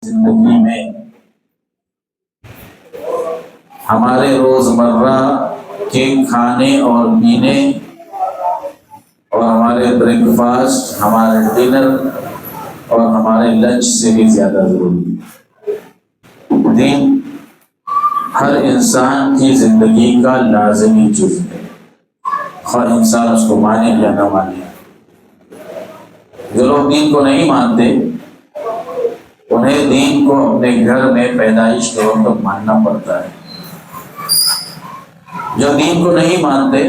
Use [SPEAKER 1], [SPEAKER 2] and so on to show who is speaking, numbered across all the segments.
[SPEAKER 1] زندگی میں ہمارے روزمرہ کے کھانے اور پینے اور ہمارے بریک فاسٹ، ہمارے ڈنر اور ہمارے لنچ سے بھی زیادہ ضروری ہے۔ دین ہر انسان کی زندگی کا لازمی جز ہے، خواہ انسان اس کو مانے یا نہ مانے۔ جو لوگ دین کو نہیں مانتے انہیں دین کو اپنے گھر میں پیدائش کے وقت ماننا پڑتا ہے۔ جو دین کو نہیں مانتے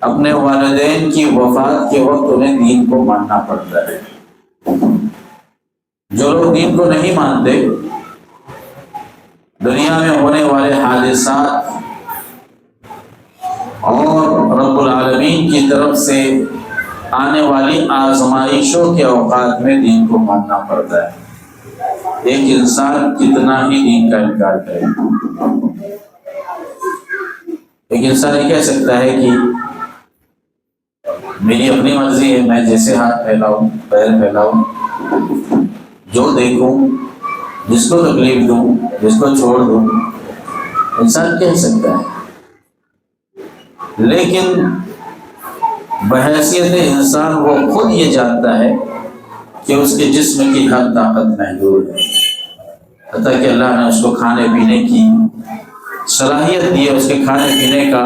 [SPEAKER 1] اپنے والدین کی وفات کے وقت انہیں دین کو ماننا پڑتا ہے۔ جو لوگ دین کو نہیں مانتے دنیا میں ہونے والے حادثات اور رب العالمین کی طرف سے آنے والی آزمائشوں کے اوقات میں دین کو ماننا پڑتا ہے۔ ایک انسان کتنا ہی دین کا انکار کرے، ایک انسان یہ کہہ سکتا ہے کہ میری اپنی مرضی ہے، میں جیسے ہاتھ پھیلاؤں پیر پھیلاؤں، جو دیکھوں، جس کو تکلیف دوں، جس کو چھوڑ دوں، انسان کہہ سکتا ہے۔ لیکن بحیثیت انسان وہ خود یہ جانتا ہے کہ اس کے جسم کی ہر طاقت محدود ہے، حتیٰ کہ اللہ نے اس کو کھانے پینے کی صلاحیت دی ہے، اس کے کھانے پینے کا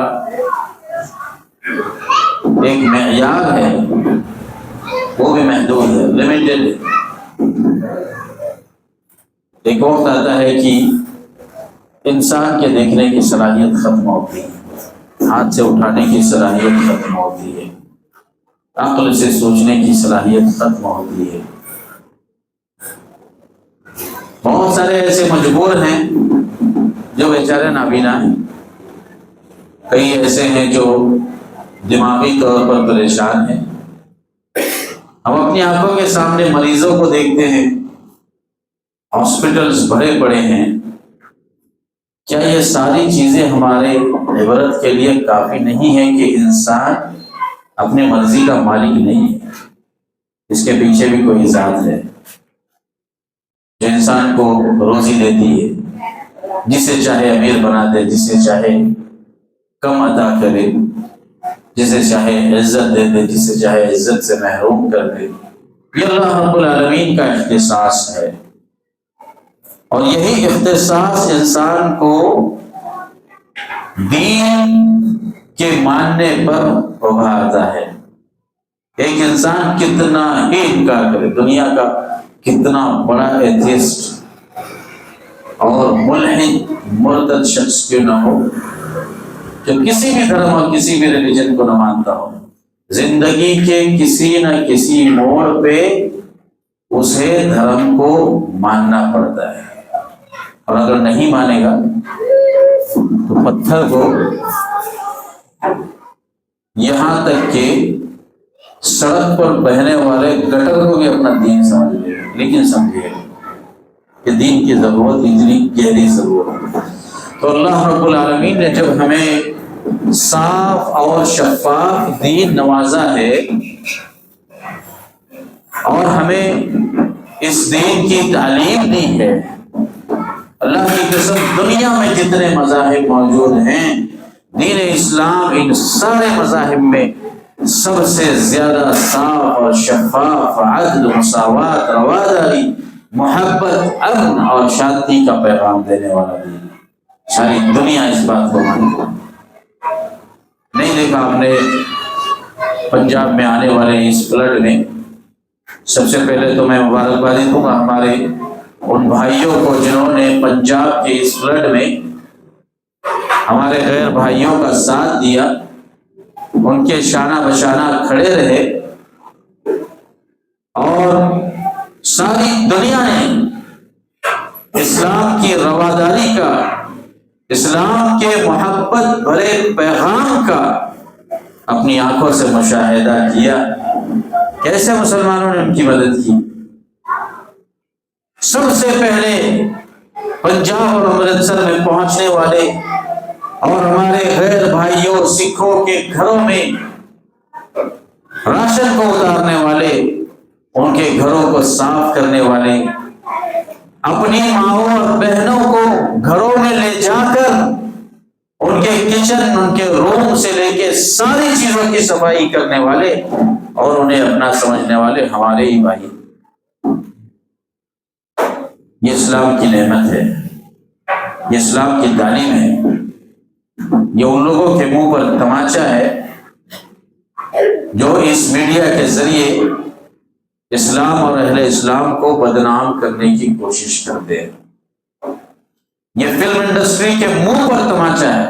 [SPEAKER 1] ایک معیار ہے، وہ بھی محدود ہے، لمیٹڈ ہے۔ ایک وقت آتا ہے کہ انسان کے دیکھنے کی صلاحیت ختم ہوتی ہے، ہاتھ سے اٹھانے کی صلاحیت ختم ہوتی ہے، عقل سے سوچنے کی صلاحیت ختم ہوتی ہے۔ بہت سارے ایسے مجبور ہیں جو بیچارے نابینا ہیں، کئی ایسے ہیں جو دماغی طور پر پریشان ہیں۔ ہم اپنی آنکھوں کے سامنے مریضوں کو دیکھتے ہیں، ہاسپٹلز بھرے پڑے ہیں۔ کیا یہ ساری چیزیں ہمارے عبرت کے لیے کافی نہیں ہیں کہ انسان اپنی مرضی کا مالک نہیں ہے، اس کے پیچھے بھی کوئی ذات ہے جو انسان کو روزی دیتی ہے، جسے چاہے امیر بنا دے، جسے چاہے کم عطا کرے، جسے چاہے عزت دے دے، جسے چاہے عزت سے محروم کر دے۔ یہ اللہ رب العالمین کا اختصاص ہے، اور یہی اختصاص انسان کو دین کے ماننے پر ابھارتا ہے۔ ایک انسان کتنا ہی انکار کرے، دنیا کا کتنا بڑا ایتھیسٹ اور ملحد مرتد شخص کیوں نہ ہو، جو کسی بھی دھرم اور کسی بھی ریلیجن کو نہ مانتا ہو، زندگی کے کسی نہ کسی موڑ پہ اسے دھرم کو ماننا پڑتا ہے، اور اگر نہیں مانے گا تو پتھر کو یہاں تک کہ سڑک پر بہنے والے گٹر کو بھی اپنا دین سمجھ لے، لیکن سمجھے کہ دین کی ضرورت اتنی گہری ضرورت ہے۔ تو اللہ رب العالمین نے جب ہمیں صاف اور شفاف دین نوازا ہے اور ہمیں اس دین کی تعلیم دی ہے، اللہ کی قسم دنیا میں جتنے مذاہب موجود ہیں، دین اسلام ان سارے مذاہب میں سب سے زیادہ صاف اور شفاف، عدل، مساوات، رواداری، محبت، امن اور شانتی کا پیغام دینے والا دین ہے۔ ساری دنیا اس بات کو مانتی ہے۔ نہیں دیکھا آپ نے پنجاب میں آنے والے اس فلڈ میں، سب سے پہلے تو میں مبارکبادی دوں گا ہمارے ان بھائیوں کو جنہوں نے پنجاب کے اس فلڈ میں ہمارے غیر بھائیوں کا ساتھ دیا، ان کے شانہ بشانہ کھڑے رہے، اور ساری دنیا نے اسلام کی رواداری کا، اسلام کے محبت بھرے پیغام کا اپنی آنکھوں سے مشاہدہ کیا۔ کیسے مسلمانوں نے ان کی مدد کی؟ سب سے پہلے پنجاب اور امرتسر میں پہنچنے والے اور ہمارے غیر بھائیوں سکھوں کے گھروں میں راشن کو اتارنے والے، ان کے گھروں کو صاف کرنے والے، اپنی ماؤں اور بہنوں کو گھروں میں لے جا کر ان کے کچن، ان کے روم سے لے کے ساری چیزوں کی صفائی کرنے والے اور انہیں اپنا سمجھنے والے ہمارے ہی بھائی. یہ اسلام کی نعمت ہے، یہ اسلام کی تعلیم ہے. یہ ان لوگوں کے منہ پر تماچا ہے جو اس میڈیا کے ذریعے اسلام اور اہل اسلام کو بدنام کرنے کی کوشش کرتے ہیں. یہ فلم انڈسٹری کے منہ پر تماچا ہے.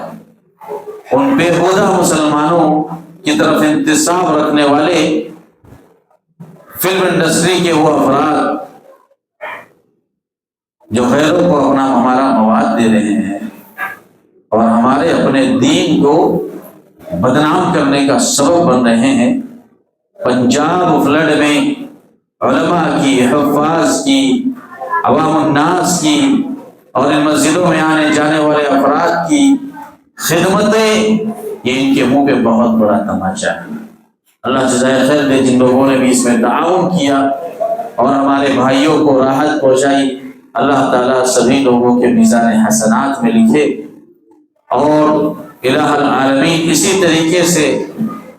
[SPEAKER 1] ان بےہودہ مسلمانوں کی طرف انتساب رکھنے والے فلم انڈسٹری کے وہ افراد جو غیروں کو ہمارا مواد دے رہے ہیں اور ہمارے اپنے دین کو بدنام کرنے کا سبب بن رہے ہیں. پنجاب فلڈ میں علماء کی، حفاظ کی، عوام الناس کی اور ان مسجدوں میں آنے جانے والے افراد کی خدمتیں، یہ ان کے منہ پہ بہت بڑا تماچا ہے. اللہ جزائے خیر دے جن لوگوں نے بھی اس میں تعاون کیا اور ہمارے بھائیوں کو راحت پہنچائی. اللہ تعالیٰ سبھی لوگوں کے میزان حسنات میں لکھے اور الہ العالمین اسی طریقے سے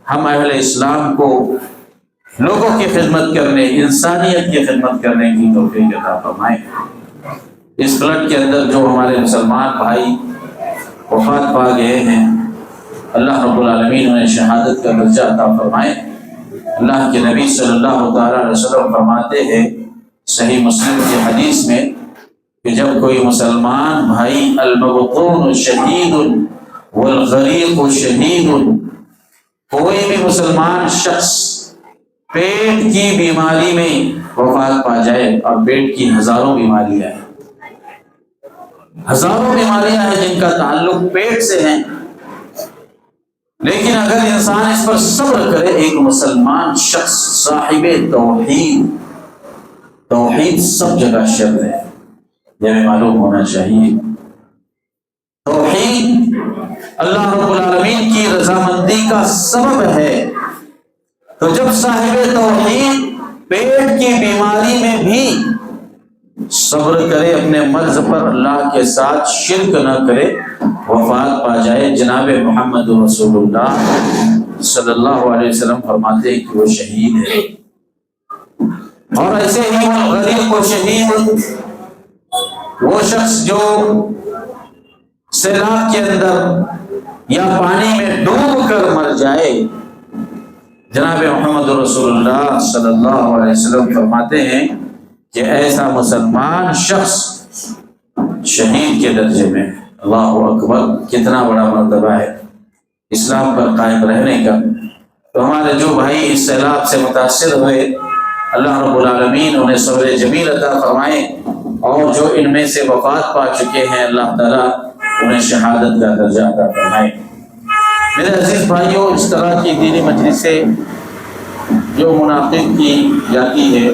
[SPEAKER 1] ہم اہل اسلام کو لوگوں کی خدمت کرنے، انسانیت کی خدمت کرنے کی توفیق عطا فرمائے. اس فلڈ کے اندر جو ہمارے مسلمان بھائی وفات پا گئے ہیں، اللہ رب العالمین انہیں شہادت کا درجہ عطا فرمائے. اللہ کے نبی صلی اللہ تعالیٰ علیہ وسلم فرماتے ہیں صحیح مسلم کی حدیث میں کہ جب کوئی مسلمان بھائی المبطون شہید والغریق شہید، کوئی بھی مسلمان شخص پیٹ کی بیماری میں وفات پا جائے، اور پیٹ کی ہزاروں بیماریاں ہیں، ہزاروں بیماریاں ہیں جن کا تعلق پیٹ سے ہے، لیکن اگر انسان اس پر صبر کرے، ایک مسلمان شخص صاحب توحید، توحید سب جگہ شرط ہے، یہ ہمیں معلوم ہونا چاہیے. توحید اللہ رب العالمین کی رضامندی کا سبب ہے. تو جب صاحب توحید پیٹ کی بیماری میں بھی صبر کرے، اپنے مرض پر اللہ کے ساتھ شرک نہ کرے، وفات پا جائے، جناب محمد رسول اللہ صلی اللہ علیہ وسلم فرماتے ہیں کہ وہ شہید ہے. اور ایسے ہی غریب کو شہید، وہ شخص جو سیلاب کے اندر یا پانی میں ڈوب کر مر جائے، جناب محمد رسول اللہ صلی اللہ علیہ وسلم فرماتے ہیں کہ ایسا مسلمان شخص شہید کے درجے میں. اللہ اکبر، کتنا بڑا مرتبہ ہے اسلام پر قائم رہنے کا. تو ہمارے جو بھائی اس سیلاب سے متاثر ہوئے، اللہ رب العالمین انہیں صبر جمیل عطا فرمائے، اور جو ان میں سے وفات پا چکے ہیں اللہ تعالیٰ انہیں شہادت کا درجہ عطا فرمائے. میرے عزیز بھائیوں، اس طرح کی دینی مجلسیں جو منعقد کی جاتی ہے،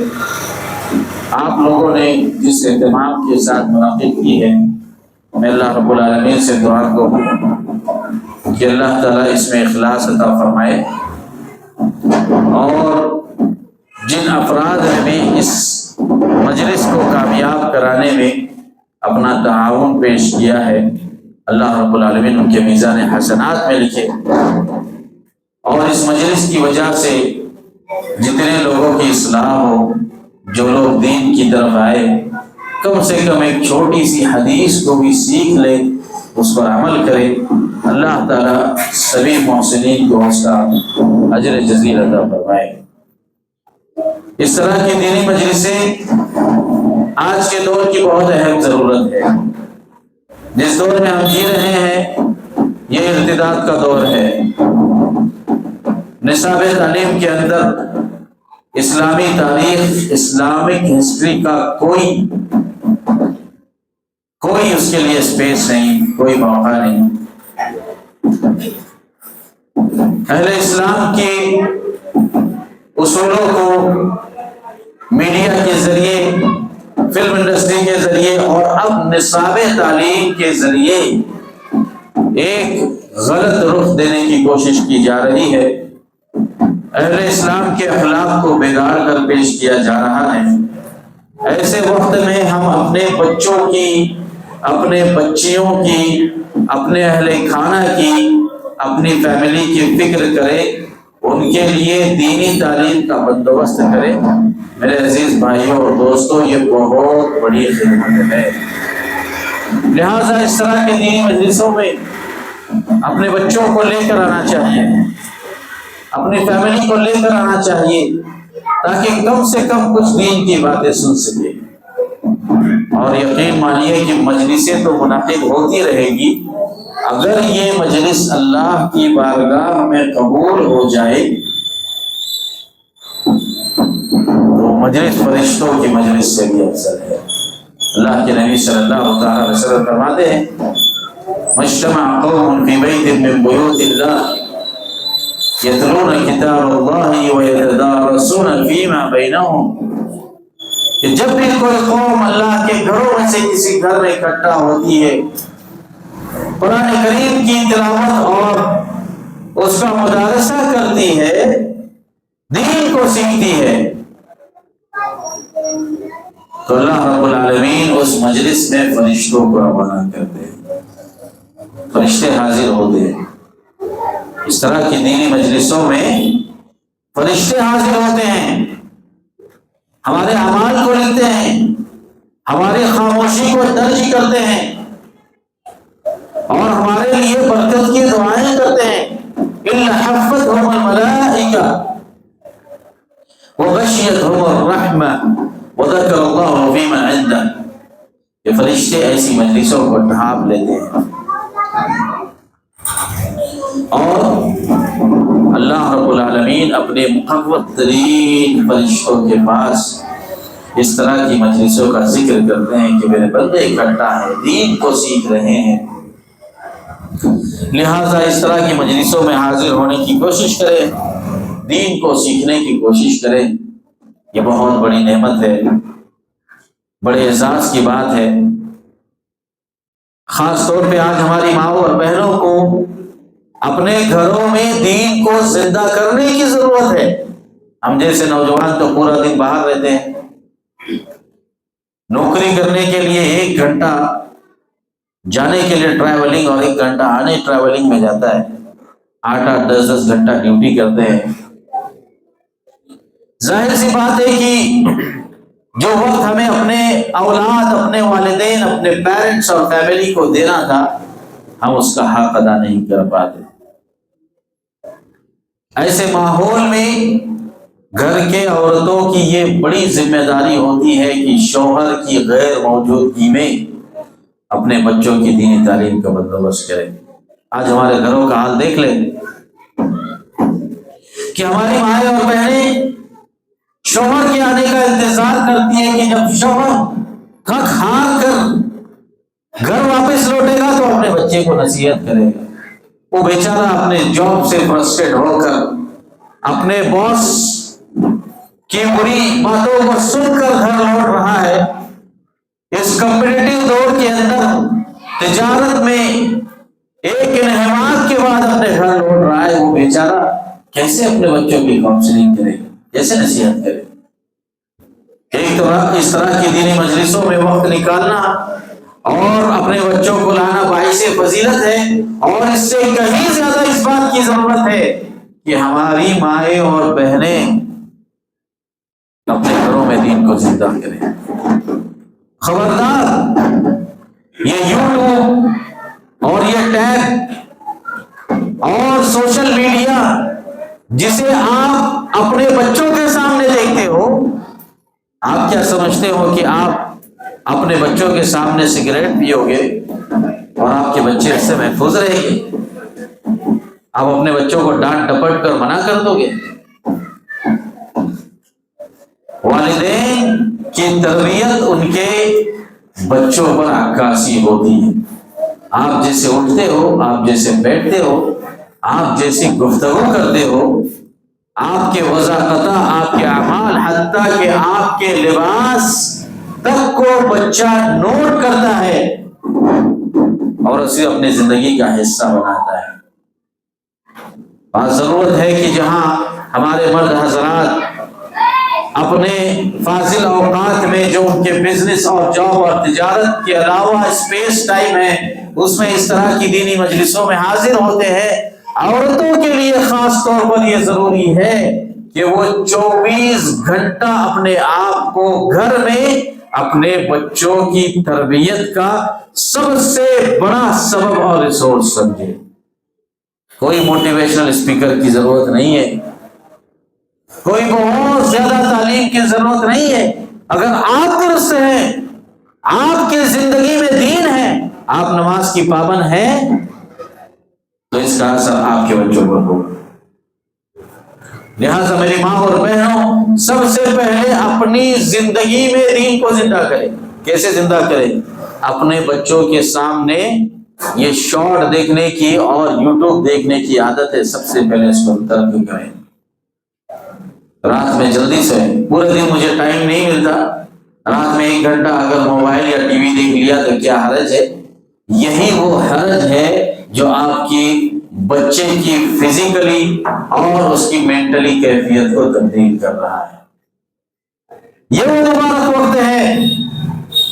[SPEAKER 1] آپ لوگوں نے جس اہتمام کے ساتھ منعقد کی ہے، میں اللہ رب العالمین سے دعا کو کہ اللہ تعالیٰ اس میں اخلاص عطا فرمائے، اور جن افراد نے اس مجلس کو کامیاب کرانے میں اپنا تعاون پیش کیا ہے، اللہ رب العالمین ان کے میزان حسنات میں لکھے، اور اس مجلس کی وجہ سے جتنے لوگوں کی اصلاح ہو، جو لوگ دین کی طرف آئے، کم سے کم ایک چھوٹی سی حدیث کو بھی سیکھ لے، اس پر عمل کرے. اللہ تعالیٰ سبھی محسنین کو اس کا اجر جزیل عطا فرمائے. اس طرح کی دینی مجلسیں آج کے دور کی بہت اہم ضرورت ہے. جس دور میں ہم جی رہے ہیں یہ ارتداد کا دور ہے. نصاب تعلیم کے اندر اسلامی تاریخ، اسلامک ہسٹری کا کوئی اس کے لیے اسپیس نہیں، کوئی موقع نہیں. اہل اسلام کے اصولوں کو میڈیا کے ذریعے، فلم انڈسٹری کے ذریعے اور اب نصاب تعلیم کے ذریعے ایک غلط رخ دینے کی کوشش کی جا رہی ہے. اہل اسلام کے اخلاق کو بگاڑ کر پیش کیا جا رہا ہے. ایسے وقت میں ہم اپنے بچوں کی، اپنے بچیوں کی، اپنے اہل خانہ کی، اپنی فیملی کی فکر کریں، ان کے لیے دینی تعلیم کا بندوبست کریں۔ میرے عزیز بھائیوں اور دوستوں، یہ بہت بڑی خدمت ہے۔ لہٰذا اس طرح کے دینی مجلسوں میں اپنے بچوں کو لے کر آنا چاہیے، اپنی فیملی کو لے کر آنا چاہیے، تاکہ کم سے کم کچھ دین کی باتیں سن سکے۔ اور یقین مانیے کہ مجلسیں تو منعقد ہوتی رہے گی، اگر یہ مجلس اللہ کی بارگاہ میں قبول ہو جائے تو مجلس فرشتوں کی مجلس سے بھی افضل ہے۔ اللہ کے نبی صلی اللہ تعالی علیہ وسلم فرماتے ہیں، مجتمع قوم فی بیت من بیوت اللہ یتلون کتاب اللہ ویتدارسون فیما بینہم، کہ جب بھی کوئی قوم اللہ کے گھروں میں سے کسی گھر میں اکٹھا ہوتی ہے، قرآن کریم کی تلاوت اور اس کا مدارسہ کرتی ہے، دین کو سیکھتی ہے، تو اللہ رب العالمین اس مجلس میں فرشتوں کو روانہ کرتے ہیں، فرشتے حاضر ہوتے ہیں۔ اس طرح کی دینی مجلسوں میں فرشتے حاضر ہوتے ہیں، ہمارے اعمال کو لکھتے ہیں، ہماری خاموشی کو درج کرتے ہیں، اور ہمارے لیے برکت کی دعائیں کرتے ہیں۔ إِلَّا حَفَّتْهُمُ الْمَلَائِكَةُ وَغَشِيَتْهُمُ الرَّحْمَةُ وَذَكَرَ اللَّهُ فِي مَنْ عِندَهُ، یہ فرشتے ایسی مجلسوں کو ڈھانپ لیتے ہیں، اور اللہ رب العالمین اپنے مقرب ترین فرشتوں کے پاس اس طرح کی مجلسوں کا ذکر کرتے ہیں کہ میرے بندے اکٹھا ہیں، دین کو سیکھ رہے ہیں۔ لہٰذا اس طرح کی مجلسوں میں حاضر ہونے کی کوشش کریں، دین کو سیکھنے کی کوشش کریں، یہ بہت بڑی نعمت ہے، بڑے اعزاز کی بات ہے۔ خاص طور پہ آج ہماری ماؤں اور بہنوں کو اپنے گھروں میں دین کو زندہ کرنے کی ضرورت ہے۔ ہم جیسے نوجوان تو پورا دن باہر رہتے ہیں، نوکری کرنے کے لیے 1 گھنٹہ جانے کے لیے ٹریولنگ اور 1 گھنٹہ آنے ٹریولنگ میں جاتا ہے، 8-8 10-10 گھنٹہ ڈیوٹی کرتے ہیں۔ ظاہر سی بات ہے کہ جو وقت ہمیں اپنے اولاد، اپنے والدین، اپنے پیرنٹس اور فیملی کو دینا تھا، ہم اس کا حق ادا نہیں کر پاتے۔ ایسے ماحول میں گھر کے عورتوں کی یہ بڑی ذمہ داری ہوتی ہے کہ شوہر کی غیر موجودگی میں اپنے بچوں کی دینی تعلیم کا بندوبست کریں۔ آج ہمارے گھروں کا حال دیکھ لیں کہ ہماری مائیں اور بہنیں شوہر کے آنے کا انتظار کرتی ہیں کہ جب شوہر تھک ہار کر گھر واپس لوٹے گا تو اپنے بچے کو نصیحت کرے گا۔ وہ بیچارہ اپنے جاب سے فرسٹریٹ ہو کر اپنے باس کی بری باتوں کو سن کر گھر لوٹ رہا ہے۔ اس کمپٹیٹو دور کے اندر تجارت میں ایک انہماک کے بعد اپنے گھر لوٹ رہا ہے، وہ بیچارہ کیسے اپنے بچوں کی کاؤنسلنگ کرے گا، کیسے نصیحت کرے؟ ایک طرح اس طرح کی دینی مجلسوں میں وقت نکالنا اور اپنے بچوں کو لانا باعث فضیلت ہے، اور اس سے کہیں زیادہ اس بات کی ضرورت ہے کہ ہماری مائیں اور بہنیں اپنے گھروں میں دین کو زندہ کریں۔ خبردار، یہ یوٹیوب اور یہ ٹیب اور سوشل میڈیا جسے آپ اپنے بچوں کے سامنے دیکھتے ہو، آپ کیا سمجھتے ہو کہ آپ اپنے بچوں کے سامنے سگریٹ پیو گے اور آپ کے بچے اس سے محفوظ رہیں گے؟ آپ اپنے بچوں کو ڈانٹ ڈپٹ کر منع کر دو گے؟ والدین کی تربیت ان کے بچوں پر عکاسی ہوتی ہے۔ آپ جیسے اٹھتے ہو، آپ جیسے بیٹھتے ہو، آپ جیسی گفتگو کرتے ہو، آپ کے وضاحت، آپ کے اعمال، حتیٰ کہ آپ کے لباس تک کو بچہ نوٹ کرتا ہے اور اسے اپنی زندگی کا حصہ بناتا ہے۔ بات ضرورت ہے کہ جہاں ہمارے مرد حضرات اپنے فاضل اوقات میں جو ان کے بزنس اور جاب اور تجارت کے علاوہ اسپیس ٹائم ہے، اس میں اس طرح کی دینی مجلسوں میں حاضر ہوتے ہیں۔ عورتوں کے لیے خاص طور پر یہ ضروری ہے کہ وہ 24 گھنٹہ اپنے آپ کو گھر میں اپنے بچوں کی تربیت کا سب سے بڑا سبب اور ریسورس سمجھے۔ کوئی موٹیویشنل اسپیکر کی ضرورت نہیں ہے، کوئی بہت زیادہ تعلیم کی ضرورت نہیں ہے۔ اگر آپ درست ہیں، آپ کی زندگی میں دین ہے، آپ نماز کی پابند ہیں، تو اس کا اثر آپ کے بچوں پر ہوگا۔ لہٰذا میری ماں اور بہنوں، سب سے پہلے اپنی زندگی میں دین کو زندہ کریں۔ کیسے زندہ کریں؟ اپنے بچوں کے سامنے یہ شارٹ دیکھنے کی اور یوٹیوب دیکھنے کی عادت ہے، سب سے پہلے اس کو ترک کریں۔ رات میں جلدی سے، پورے دن مجھے ٹائم نہیں ملتا، رات میں 1 گھنٹہ اگر موبائل یا ٹی وی دیکھ لیا تو کیا حرج ہے؟ یہی وہ حرج ہے جو آپ کی بچے کی فزیکلی اور اس کی مینٹلی کیفیت کو تبدیل کر رہا ہے۔ یہ وہ مبارک وقت ہے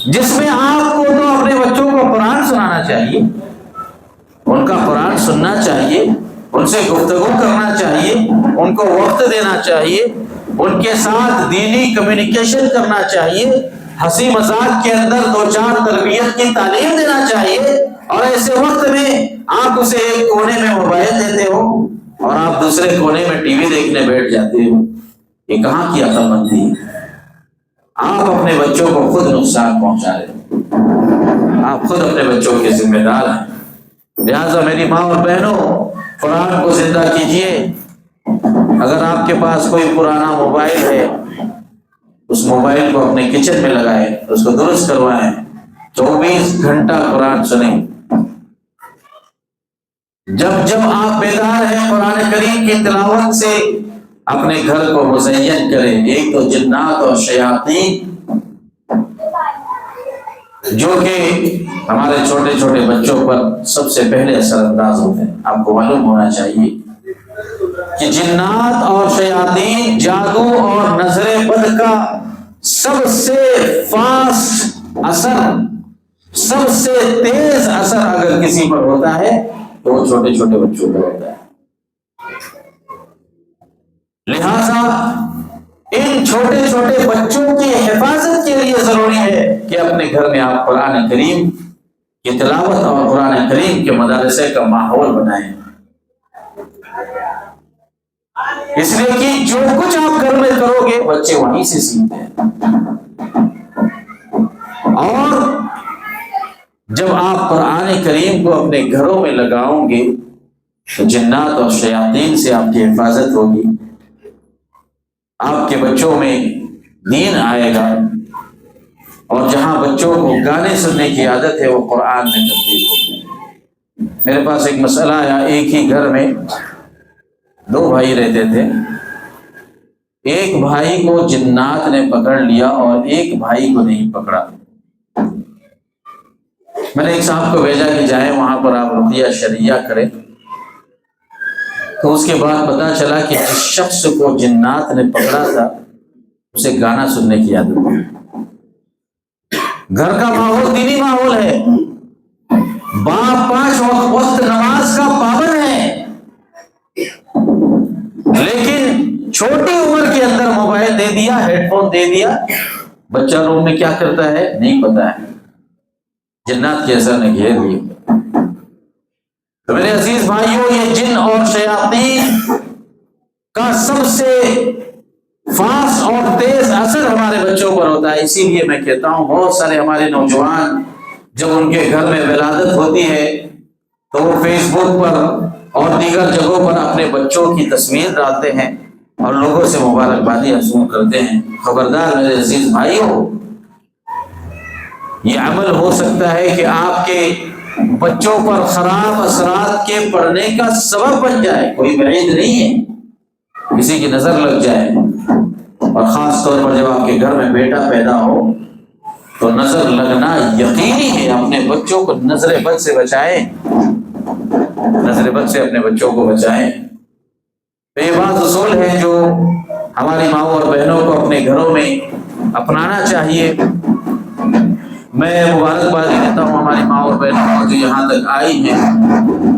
[SPEAKER 1] جس میں آپ کو تو اپنے بچوں کو قرآن سنانا چاہیے، ان کا قرآن سننا چاہیے، ان سے گفتگو کرنا چاہیے، ان کو وقت دینا چاہیے، ان کے ساتھ دینی کمیونیکیشن کرنا چاہیے، ہنسی مذاق کے اندر 2-4 تربیت کی تعلیم دینا چاہیے۔ اور ایسے وقت میں آپ اسے ایک کونے میں موبائل دیتے ہو اور آپ دوسرے کونے میں ٹی وی دیکھنے بیٹھ جاتے ہو، یہ کہاں کی عقل مندی ہے؟ آپ اپنے بچوں کو خود نقصان پہنچا رہے ہیں، آپ خود اپنے بچوں کے ذمہ دار ہیں۔ لہٰذا میری ماں اور بہنوں، قرآن کو زندہ کیجیے۔ اگر آپ کے پاس کوئی پرانا موبائل ہے، اس موبائل کو اپنے کچن میں لگائیں، اس کو درست کروائیں، 24 گھنٹہ قرآن سنیں۔ جب جب آپ بیدار ہیں، قرآن کریم کی تلاوت سے اپنے گھر کو مزین کریں۔ ایک تو جنات اور شیاطین جو کہ ہمارے چھوٹے چھوٹے بچوں پر سب سے پہلے اثر انداز ہوتے ہیں، آپ کو معلوم ہونا چاہیے کہ جنات اور شیاطین جادو اور نظر بد کا سب سے فاسٹ اثر، سب سے تیز اثر اگر کسی پر ہوتا ہے تو وہ چھوٹے چھوٹے بچوں پر ہوتا ہے۔ لہذا ان چھوٹے چھوٹے بچوں کی حفاظت کے لیے ضروری ہے کہ اپنے گھر میں آپ قرآن کریم کی تلاوت اور قرآن کریم کے مدارسے کا ماحول بنائیں۔ اس لیے کہ جو کچھ آپ گھر میں کرو گے بچے وہیں سے سیکھتے ہیں، اور جب آپ قرآن کریم کو اپنے گھروں میں لگاؤ گے تو جنات اور شیاطین سے آپ کی حفاظت ہوگی، آپ کے بچوں میں دین آئے گا، اور جہاں بچوں کو گانے سننے کی عادت ہے وہ قرآن میں تبدیل ہوتی ہے۔ میرے پاس ایک مسئلہ آیا، ایک ہی گھر میں 2 بھائی رہتے تھے، ایک بھائی کو جنات نے پکڑ لیا اور ایک بھائی کو نہیں پکڑا۔ میں نے ایک صاحب کو بھیجا کہ جائیں وہاں پر آپ رقیہ شرعیہ کریں، تو اس کے بعد پتا چلا کہ جس شخص کو جنات نے پکڑا تھا اسے گانا سننے کی عادت ہے۔ گھر کا ماحول دینی ماحول ہے، باپ 5 وقت نماز کا پابند ہے، لیکن چھوٹی عمر کے اندر موبائل دے دیا، ہیڈ فون دے دیا، بچہ روم میں کیا کرتا ہے نہیں پتا ہے، جنات کے اثر نے گھیر لیا۔ تو میرے عزیز بھائیوں، یہ جن اور شیاطین کا سب سے فاسٹ اور تیز اثر ہمارے بچوں پر ہوتا ہے۔ اسی لیے میں کہتا ہوں بہت سارے ہمارے نوجوان جب ان کے گھر میں ولادت ہوتی ہے تو وہ فیس بک پر اور دیگر جگہوں پر اپنے بچوں کی تصویر ڈالتے ہیں اور لوگوں سے مبارکبادی حصول کرتے ہیں۔ خبردار میرے عزیز بھائیوں، یہ عمل ہو سکتا ہے کہ آپ کے بچوں پر خراب اثرات کے پڑنے کا سبب بن جائے، کوئی بعید نہیں ہے، کسی کی نظر لگ جائے، اور خاص طور پر جب آپ کے گھر میں بیٹا پیدا ہو تو نظر لگنا یقینی ہے۔ اپنے بچوں کو نظر بد سے بچائیں، نظر بد سے اپنے بچوں کو بچائیں۔ تو یہ بات اصول ہے جو ہماری ماؤں اور بہنوں کو اپنے گھروں میں اپنانا چاہیے۔ میں مبارکباد دیتا ہوں ہماری ماں اور بہنوں کو جو یہاں تک آئی ہیں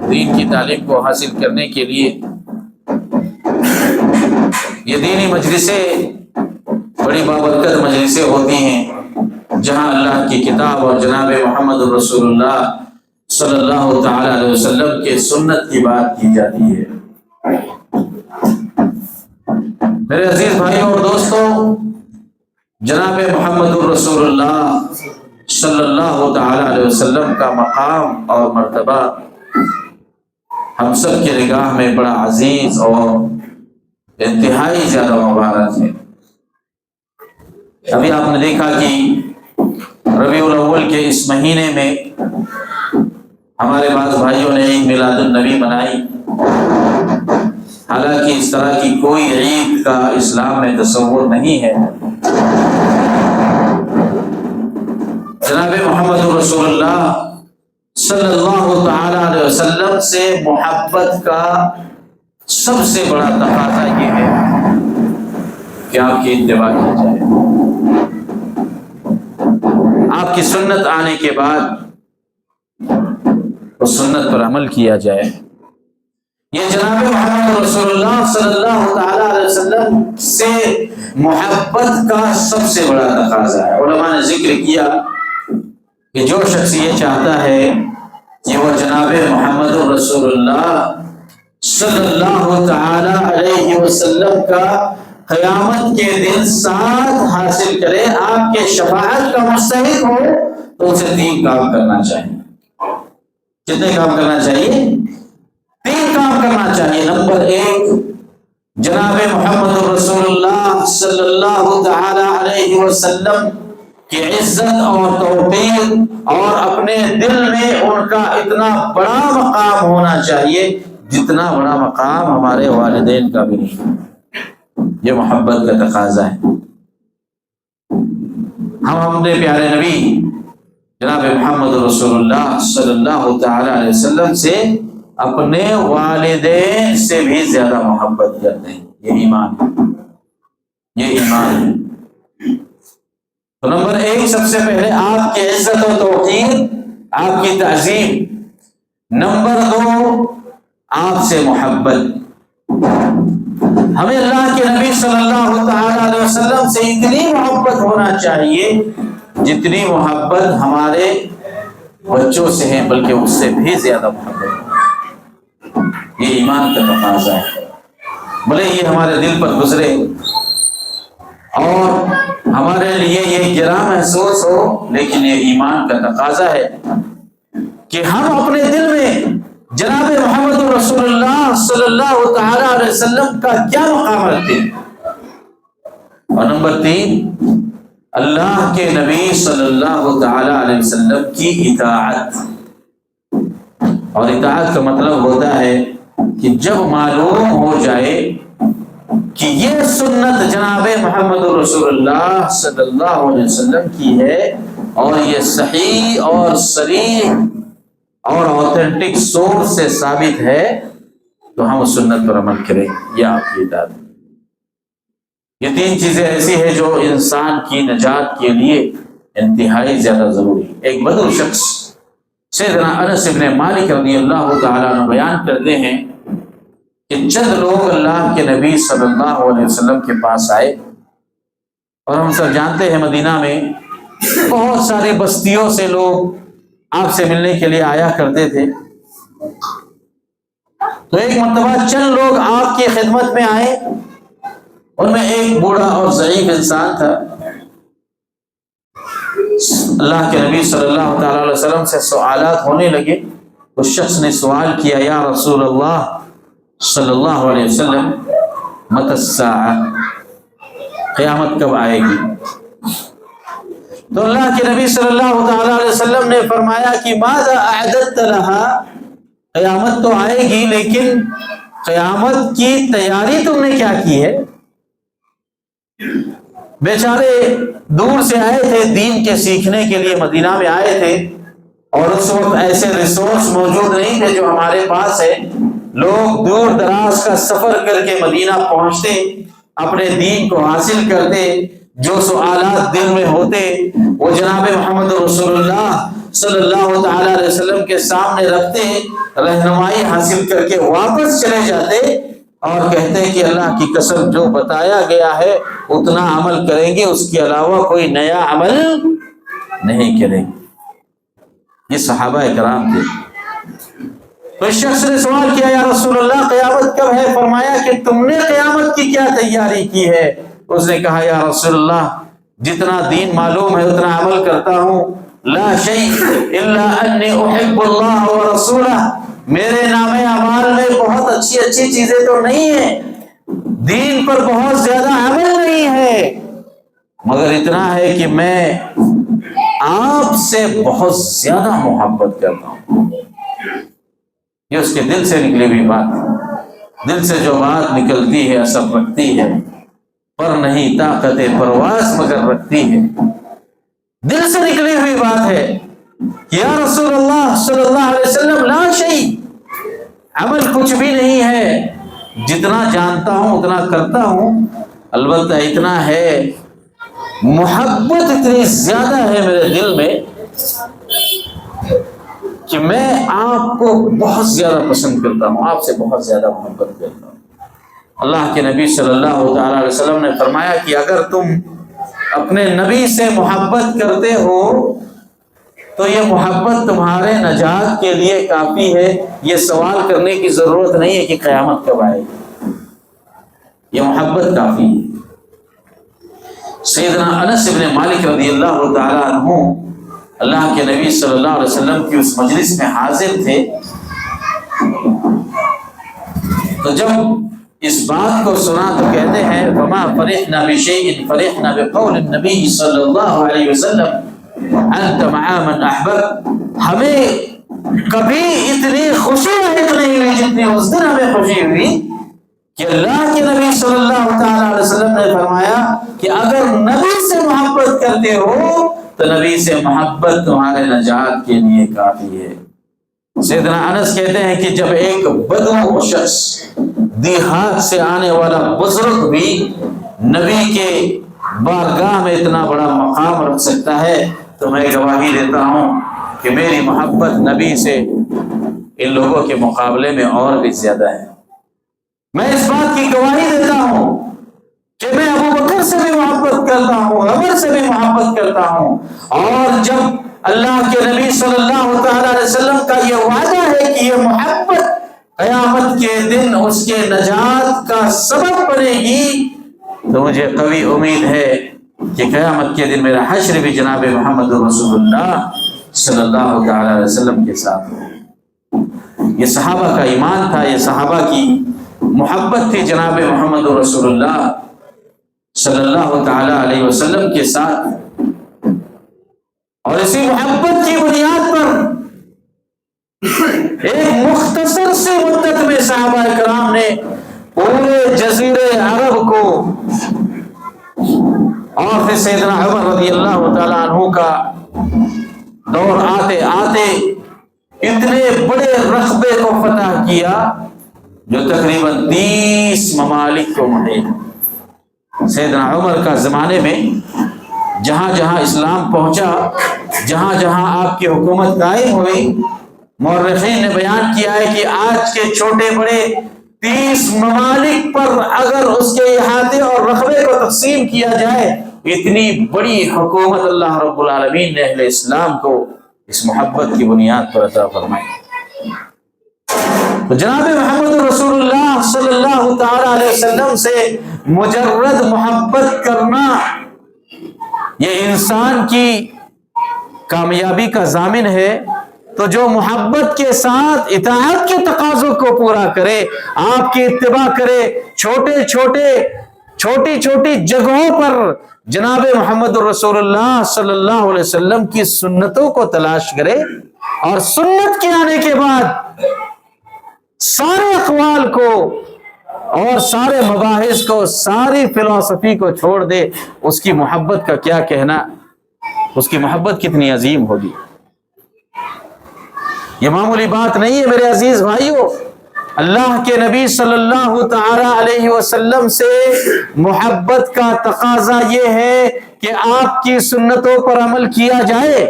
[SPEAKER 1] دین کی تعلیم کو حاصل کرنے کے لیے۔ یہ دینی مجلسیں بڑی بابرکت مجلسیں ہوتی ہیں جہاں اللہ کی کتاب اور جناب محمد رسول اللہ صلی اللہ تعالی علیہ وسلم کے سنت کی بات کی جاتی ہے۔ میرے عزیز بھائیوں اور دوستوں، جناب محمد رسول اللہ صلی اللہ تعالی علیہ وسلم کا مقام اور مرتبہ ہم سب کی نگاہ میں بڑا عزیز اور انتہائی زیادہ مبارک ہے۔ ابھی آپ نے دیکھا کہ ربیع الاول کے اس مہینے میں ہمارے بعض بھائیوں نے عید میلاد النبی منائی، حالانکہ اس طرح کی کوئی عید کا اسلام میں تصور نہیں ہے۔ جناب محمد رسول اللہ صلی اللہ تعالی علیہ وسلم سے محبت کا سب سے بڑا تقاضا یہ ہے کہ آپ کی اتباع کی جائے، آپ کی سنت آنے کے بعد اس سنت پر عمل کیا جائے۔ یہ جناب محمد رسول اللہ صلی اللہ تعالی علیہ وسلم سے محبت کا سب سے بڑا تقاضا ہے۔ علماء نے ذکر کیا کہ جو شخص یہ چاہتا ہے کہ وہ جناب محمد رسول اللہ صلی اللہ تعالی علیہ وسلم کا قیامت کے دن ساتھ حاصل کرے، آپ کے شفاعت کا مستحق ہو، تو اسے 3 کام کرنا چاہیے۔ کتنے کام کرنا چاہیے؟ 3 کام کرنا چاہیے۔ نمبر 1، جناب محمد رسول اللہ صلی اللہ تعالی علیہ وسلم کی عزت اور توقیر اور اپنے دل میں ان کا اتنا بڑا مقام ہونا چاہیے جتنا بڑا مقام ہمارے والدین کا بھی نہیں۔ یہ محبت کا تقاضا ہے۔ ہم اپنے پیارے نبی جناب محمد رسول اللہ صلی اللہ تعالی علیہ وسلم سے اپنے والدین سے بھی زیادہ محبت کرتے ہیں۔ یہ ایمان ہے، یہ ایمان ہے۔ تو نمبر 1، سب سے پہلے آپ کی عزت و توقیر، آپ کی تعظیم۔ نمبر 2، آپ سے محبت۔ ہمیں اللہ کے نبی صلی اللہ تعالی علیہ وسلم سے اتنی محبت ہونا چاہیے جتنی محبت ہمارے بچوں سے ہے، بلکہ اس سے بھی زیادہ محبت۔ یہ ایمان کا تقاضا ہے، بھلے یہ ہمارے دل پر گزرے اور ہمارے لیے یہ گرا محسوس ہو، لیکن یہ ایمان کا تقاضا ہے کہ ہم اپنے دل میں جناب محمد رسول اللہ صلی اللہ تعالی علیہ وسلم کا کیا مقام رکھتے ہیں۔ اور نمبر 3، اللہ کے نبی صلی اللہ تعالی علیہ وسلم کی اطاعت۔ اور اطاعت کا مطلب ہوتا ہے کہ جب معلوم ہو جائے کہ یہ سنت جناب محمد رسول اللہ صلی اللہ علیہ وسلم کی ہے اور یہ صحیح اور صریح اور اوتھینٹک سورس سے ثابت ہے، تو ہم اس سنت پر عمل کریں۔ یہ آپ کی اطاعت۔ یہ 3 چیزیں ایسی ہیں جو انسان کی نجات کے لیے انتہائی زیادہ ضروری ہے۔ ایک بدر شخص سیدنا انس بن مالک رضی اللہ تعالیٰ عنہ بیان کرتے ہیں کہ چند لوگ اللہ کے نبی صلی اللہ علیہ وسلم کے پاس آئے، اور ہم سب جانتے ہیں مدینہ میں بہت ساری بستیوں سے لوگ آپ سے ملنے کے لیے آیا کرتے تھے۔ تو ایک مرتبہ چند لوگ آپ کی خدمت میں آئے، ان میں ایک بوڑھا اور ضعیف انسان تھا۔ اللہ کے نبی صلی اللہ تعالی علیہ وسلم سے سوالات ہونے لگے۔ اس شخص نے سوال کیا، یا رسول اللہ صلی اللہ علیہ وسلم، متی الساعہ، قیامت کب آئے گی؟ تو اللہ کے نبی صلی اللہ تعالی علیہ وسلم نے فرمایا کہ ماذا اعددت لها، قیامت تو آئے گی لیکن قیامت کی تیاری تم نے کیا کی ہے؟ بیچارے دور سے آئے تھے، دین کے سیکھنے کے لیے مدینہ میں آئے تھے، اور اس وقت ایسے ریسورس موجود نہیں تھے جو ہمارے پاس ہے۔ لوگ دور دراز کا سفر کر کے مدینہ پہنچتے اپنے دین کو حاصل کرتے، جو سوالات دل میں ہوتے وہ جناب محمد رسول اللہ صلی اللہ تعالی علیہ وسلم کے سامنے رکھتے، رہنمائی حاصل کر کے واپس چلے جاتے اور کہتے کہ اللہ کی قسم جو بتایا گیا ہے اتنا عمل کریں گے، اس کے علاوہ کوئی نیا عمل نہیں کریں گے۔ یہ صحابہ کرام تھے۔ تو اس شخص نے سوال کیا، یا رسول اللہ قیامت کب ہے؟ فرمایا کہ تم نے قیامت کی کیا تیاری کی ہے؟ اس نے کہا، یا رسول اللہ جتنا دین معلوم ہے اتنا عمل کرتا ہوں، لا شیء الا انی احب اللہ ورسولہ، میرے نام اعمال میں بہت اچھی اچھی چیزیں تو نہیں ہیں، دین پر بہت زیادہ عمل نہیں ہے، مگر اتنا ہے کہ میں آپ سے بہت زیادہ محبت کرتا ہوں۔ یہ اس کے دل سے نکلی ہوئی بات ہے، دل سے جو بات نکلتی ہے اثر رکھتی ہے، پر نہیں طاقت پرواز مگر رکھتی ہے، دل سے نکلی ہوئی بات ہے۔ یا رسول اللہ صلی اللہ علیہ وسلم لا شیء، عمل کچھ بھی نہیں ہے، جتنا جانتا ہوں اتنا کرتا ہوں، البتہ اتنا ہے محبت اتنی زیادہ ہے میرے دل میں کہ میں آپ کو بہت زیادہ پسند کرتا ہوں، آپ سے بہت زیادہ محبت کرتا ہوں۔ اللہ کے نبی صلی اللہ تعالی علیہ وسلم نے فرمایا کہ اگر تم اپنے نبی سے محبت کرتے ہو تو یہ محبت تمہارے نجات کے لیے کافی ہے، یہ سوال کرنے کی ضرورت نہیں ہے کہ قیامت کب آئے گی، یہ محبت کافی ہے۔ سیدنا انس بن مالک رضی اللہ تعالی عنہ اللہ کے نبی صلی اللہ علیہ وسلم کی اس مجلس میں حاضر تھے، تو جب اس بات کو سنا تو کہتے ہیں فما فرحنا بشیء فرحنا بقول النبی صلی اللہ علیہ وسلم انت مع من احببت، ہمیں کبھی اتنی خوشی نہیں ہوئی جتنی اس دن ہمیں خوشی ہوئی کہ اللہ کے نبی صلی اللہ تعالی علیہ وسلم نے فرمایا کہ اگر نبی سے محبت کرتے ہو تو نبی سے محبت تمہارے نجات کے لیے کافی ہے۔ سیدنا انس کہتے ہیں کہ جب ایک بدو شخص دیہات سے آنے والا بزرگ بھی نبی کے بارگاہ میں اتنا بڑا مقام رکھ سکتا ہے تو میں گواہی دیتا ہوں کہ میری محبت نبی سے ان لوگوں کے مقابلے میں اور بھی زیادہ ہے۔ میں اس بات کی گواہی دیتا ہوں کہ میں ابو بکر سے بھی محبت کرتا ہوں، عمر سے بھی محبت کرتا ہوں، اور جب اللہ کے نبی صلی اللہ تعالی علیہ وسلم کا یہ وعدہ ہے کہ یہ محبت قیامت کے دن اس کے نجات کا سبب بنے گی تو مجھے قوی امید ہے کہ قیامت کے دن میرا حشر بھی جناب محمد رسول اللہ صلی اللہ تعالی علیہ وسلم کے ساتھ ہو۔ یہ صحابہ کا ایمان تھا، یہ صحابہ کی محبت تھی جناب محمد رسول اللہ صلی اللہ تعالی علیہ وسلم کے ساتھ، اور اسی محبت کی بنیاد پر ایک مختصر سی مدت میں صحابہ کرام نے پورے جزیرے عرب کو اور پھر سیدنا عمر رضی اللہ تعالیٰ عنہ کا دور آتے آتے اتنے بڑے رقبے کو فتح کیا جو تقریباً 30 ممالک کو ملے۔ سیدنا عمر کا زمانے میں جہاں جہاں اسلام پہنچا، جہاں جہاں آپ کی حکومت قائم ہوئی، مورخین نے بیان کیا ہے کہ آج کے چھوٹے بڑے 30 ممالک پر اگر اس کے احاطے اور رقبے کو تقسیم کیا جائے، اتنی بڑی حکومت اللہ رب العالمین نے اہل اسلام کو اس محبت کی بنیاد پر عطا فرمائی۔ تو جناب محمد رسول اللہ صلی اللہ تعالی علیہ وسلم سے مجرد محبت کرنا یہ انسان کی کامیابی کا ضامن ہے۔ تو جو محبت کے ساتھ اطاعت کے تقاضوں کو پورا کرے، آپ کی اتباع کرے، چھوٹی چھوٹی جگہوں پر جناب محمد رسول اللہ صلی اللہ علیہ وسلم کی سنتوں کو تلاش کرے، اور سنت کے آنے کے بعد سارے اقوال کو اور سارے مباحث کو، ساری فلسفی کو چھوڑ دے، اس کی محبت کا کیا کہنا، اس کی محبت کتنی عظیم ہوگی۔ یہ معمولی بات نہیں ہے میرے عزیز بھائیوں۔ اللہ کے نبی صلی اللہ تعالی علیہ وسلم سے محبت کا تقاضا یہ ہے کہ آپ کی سنتوں پر عمل کیا جائے،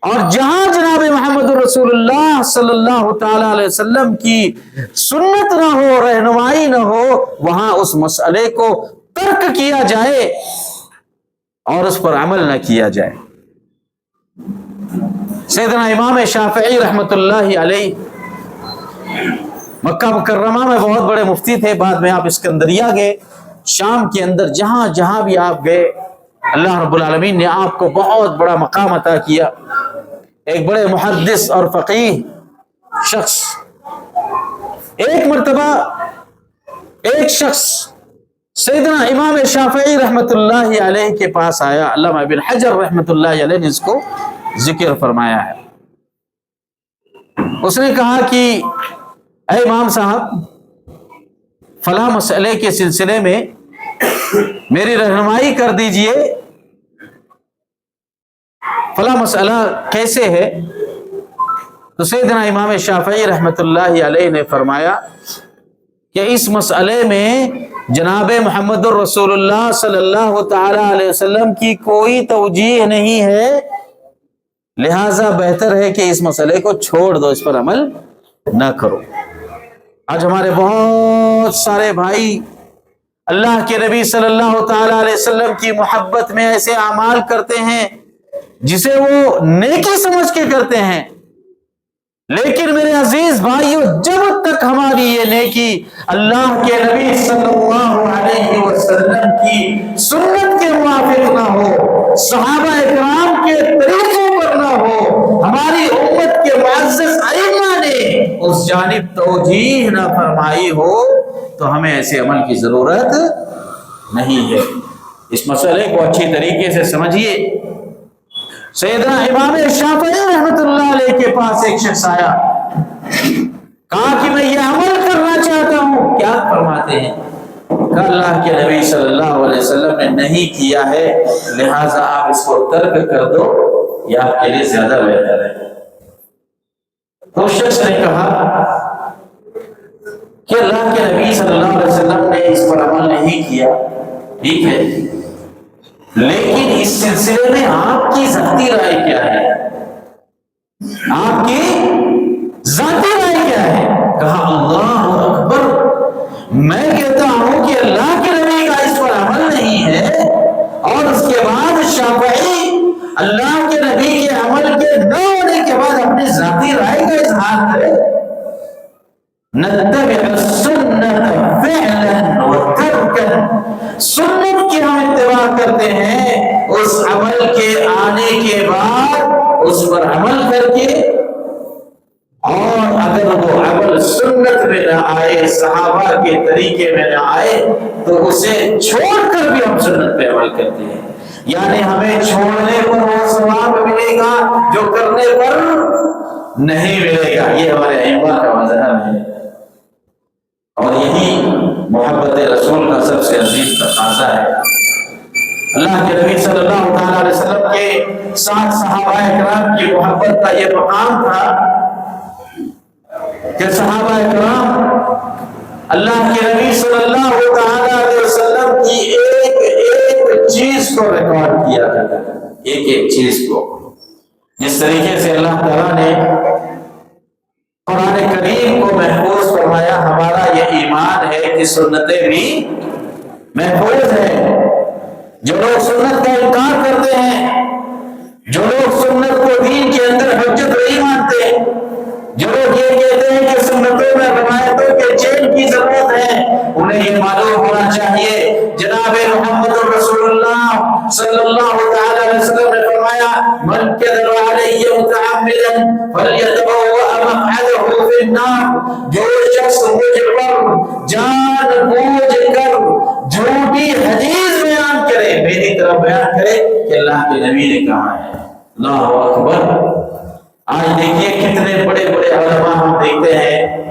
[SPEAKER 1] اور جہاں جناب محمد رسول اللہ صلی اللہ تعالی علیہ وسلم کی سنت نہ ہو، رہنمائی نہ ہو، وہاں اس مسئلے کو ترک کیا جائے اور اس پر عمل نہ کیا جائے۔ سیدنا امام شافعی رحمۃ اللہ علیہ مکہ مکرمہ میں بہت بڑے مفتی تھے، بعد میں آپ اسکندریہ گئے، شام کے اندر جہاں جہاں بھی آپ گئے اللہ رب العالمین نے آپ کو بہت بڑا مقام عطا کیا، ایک بڑے محدث اور فقیہ شخص۔ ایک مرتبہ ایک شخص سیدنا امام شافعی رحمۃ اللہ علیہ کے پاس آیا، علامہ ابن حجر رحمۃ اللہ علیہ نے اس کو ذکر فرمایا ہے۔ اس نے کہا کہ اے امام صاحب، فلاں مسئلے کے سلسلے میں میری رہنمائی کر دیجئے، فلاں مسئلہ کیسے ہے؟ تو سیدنا امام شافعی رحمۃ اللہ علیہ نے فرمایا کہ اس مسئلے میں جناب محمد الرسول اللہ صلی اللہ تعالی علیہ وسلم کی کوئی توجیہ نہیں ہے، لہذا بہتر ہے کہ اس مسئلے کو چھوڑ دو، اس پر عمل نہ کرو۔ آج ہمارے بہت سارے بھائی اللہ کے نبی صلی اللہ تعالی علیہ وسلم کی محبت میں ایسے اعمال کرتے ہیں جسے وہ نیکی سمجھ کے کرتے ہیں، لیکن میرے عزیز بھائیو، جب تک ہماری یہ نیکی اللہ کے نبی صلی اللہ علیہ وسلم کی سنت کے موافق نہ ہو، صحابہ اکرام کے طریقوں پر نہ ہو، ہماری امت کے معزز ائمہ نے اس جانب توجیہ نہ فرمائی ہو، تو ہمیں ایسے عمل کی ضرورت نہیں ہے۔ اس مسئلے کو اچھی طریقے سے سمجھیے۔ سیدنا امام شافعی رحمۃ اللہ علیہ کے پاس ایک شخص آیا، کہا کہ میں یہ عمل کرنا چاہتا ہوں، کیا فرماتے ہیں؟ کہ اللہ کے نبی صلی اللہ علیہ وسلم نے نہیں کیا ہے، لہٰذا آپ اس کو ترک کر دو، یہ آپ کے لیے زیادہ بہتر ہے۔ تو شخص نے کہا کہ اللہ کے نبی صلی اللہ علیہ وسلم نے اس پر عمل نہیں کیا، ٹھیک ہے، لیکن اس سلسلے میں آپ کی ذاتی رائے کیا ہے؟ آپ کی ذاتی رائے کیا ہے؟ کہا اللہ اکبر، میں کہتا ہوں کہ اللہ کے نبی کا اس پر عمل نہیں ہے، اور اس کے بعد شافعی اللہ کے نبی کے عمل کے نہ ہونے کے بعد اپنی ذاتی رائے کا اظہار کرے۔ نتبع السنت فعلا وترکا، سنت کی ہم اتباع کرتے ہیں اس عمل کے آنے کے بعد اس پر عمل کر کے، اور اگر وہ عمل سنت میں نہ آئے، صحابہ کے طریقے میں نہ آئے، تو اسے چھوڑ کر بھی ہم سنت پہ عمل کرتے ہیں۔ یعنی ہمیں چھوڑنے پر وہ ثواب ملے گا جو کرنے پر نہیں ملے گا۔ یہ ہمارے ائمہ کا مذہب ہے، اور یہی محبت رسول کا سب سے عظیم تقاضا ہے۔ اللہ کے نبی صلی اللہ تعالی علیہ وسلم کے ساتھ صحابہ کرام کی محبت کا یہ مقام تھا کہ صحابہ کرام اللہ کے نبی صلی اللہ تعالی علیہ وسلم کی ایک ایک چیز کو ریکارڈ کیا کرتے تھے، ایک ایک چیز کو۔ جس طریقے سے اللہ تعالیٰ نے قرآن کریم کو محفوظ فرمایا، ہمارا یہ ایمان ہے کہ سنتیں بھی محفوظ ہیں۔ جو لوگ سنت کا انکار کرتے ہیں، جو لوگ سنت کو دین کے اندر حجت نہیں مانتے، جو لوگ یہ کہتے ہیں کہ سنتوں میں روایتوں کے چین کی ضرورت ہے، انہیں یہ معلوم ہونا چاہیے جناب محمد رسول اللہ صلی اللہ تعالی علیہ وسلم نے فرمایا، من کذب علی متعمدا فلیتبوأ مقعدہ فی النار، جو شخص مجھ پر جان بوجھ کر جھوٹی حدیث بیان کرے، میری طرف بیان کرے کہ اللہ کے نبی نے کہا ہے۔ اللہ اکبر۔ آج دیکھیے کتنے بڑے بڑے علماء ہم دیکھتے ہیں،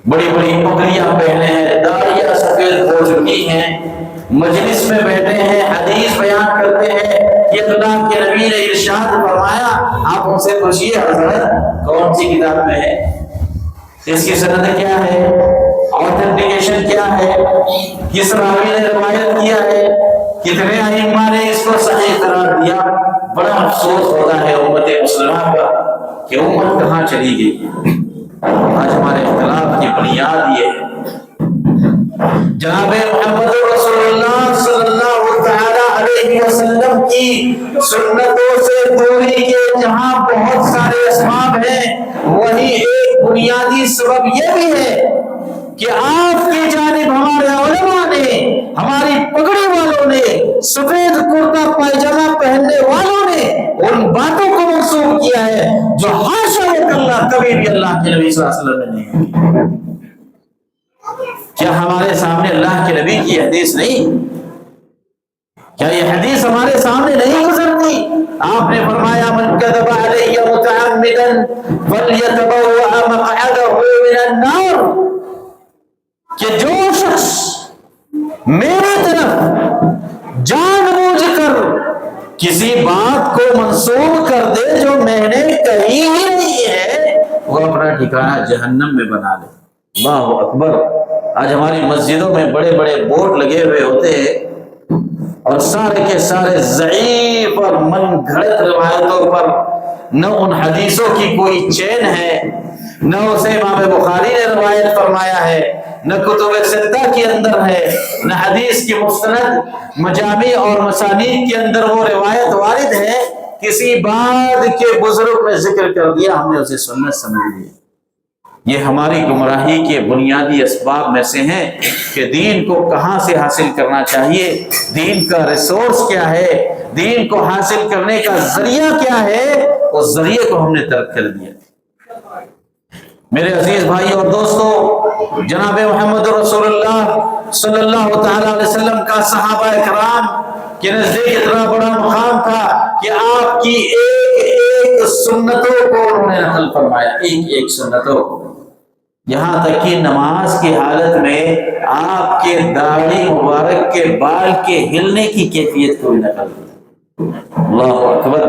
[SPEAKER 1] بڑی بڑی پگڑیاں پہنے ہیں، داڑیاں سفید ہو چکی ہیں، مجلس میں بیٹھے ہیں، حدیث بیان کرتے ہیں کہ اللہ کے نبی نے ارشاد فرمایا۔ آپ ان سے پوچھیے حضرت کون سی کتاب میں ہے؟ اس کی سند کیا ہے، آتھینٹیکیشن کیا ہے، کس راوی نے روایت کیا ہے، کتنے ائمہ نے اس کو صحیح قرار دیا۔ بڑا افسوس ہوتا ہے امت مسلمہ کا کہ امت کہاں چلی گئی۔ آج ہمارے اختلاف کی بنیاد یہ ہے۔ جناب محمد رسول اللہ صلی اللہ تعالی علیہ وسلم کی سنتوں سے دوری کے جہاں بہت سارے اسباب ہیں، وہی ایک بنیادی سبب یہ بھی ہے کہ آپ کی جانب ہمارے علماء نے، ہماری پگڑی والوں نے، سفید کرتا پائجامہ پہننے والوں نے ان باتوں کو منسوخ کیا ہے جو حاشا وکلا کبھی بھی اللہ کے نبی صلی اللہ علیہ وسلم نے نہیں کی۔ کیا ہمارے سامنے اللہ کے نبی کی حدیث نہیں؟ کیا یہ حدیث ہمارے سامنے نہیں گزرتی؟ آپ نے فرمایا من کذب علی متعمدا فلیتبوأ مقعدہ من النار، کہ جو شخص میری طرف جان بوجھ کر کسی بات کو منسوخ کر دے جو میں نے کہی ہی نہیں ہے، وہ اپنا ٹھکانہ جہنم میں بنا لے۔ اللہ اکبر۔ آج ہماری مسجدوں میں بڑے بڑے بورڈ لگے ہوئے ہوتے ہیں اور سارے کے سارے ضعیف اور من گھڑت روایتوں پر نہ ان حدیثوں کی کوئی چین ہے، نہ اسے امام بخاری نے روایت فرمایا ہے، نہ کتب ستہ کے اندر ہے، نہ حدیث کی مستند مجامع اور مسانید کے اندر وہ روایت وارد ہے۔ کسی بعد کے بزرگ نے ذکر کر دیا، ہم نے اسے سنت سمجھ لیا۔ یہ ہماری گمراہی کے بنیادی اسباب میں سے ہیں کہ دین کو کہاں سے حاصل کرنا چاہیے، دین کا ریسورس کیا ہے، دین کو حاصل کرنے کا ذریعہ کیا ہے، اس ذریعے کو ہم نے ترک کر دیا۔ میرے عزیز بھائی اور دوستو، جناب محمد رسول اللہ صلی اللہ تعالی علیہ وسلم کا صحابہ کرام کے نزدیک اتنا بڑا مقام تھا کہ آپ کی ایک ایک سنتوں کو انہوں نے نقل فرمایا، ایک ایک سنتوں کو، یہاں تک کہ نماز کی حالت میں آپ کے داڑھی مبارک کے بال کے ہلنے کی کیفیت کو بھی نقل فرمایا۔ اللہ اکبر۔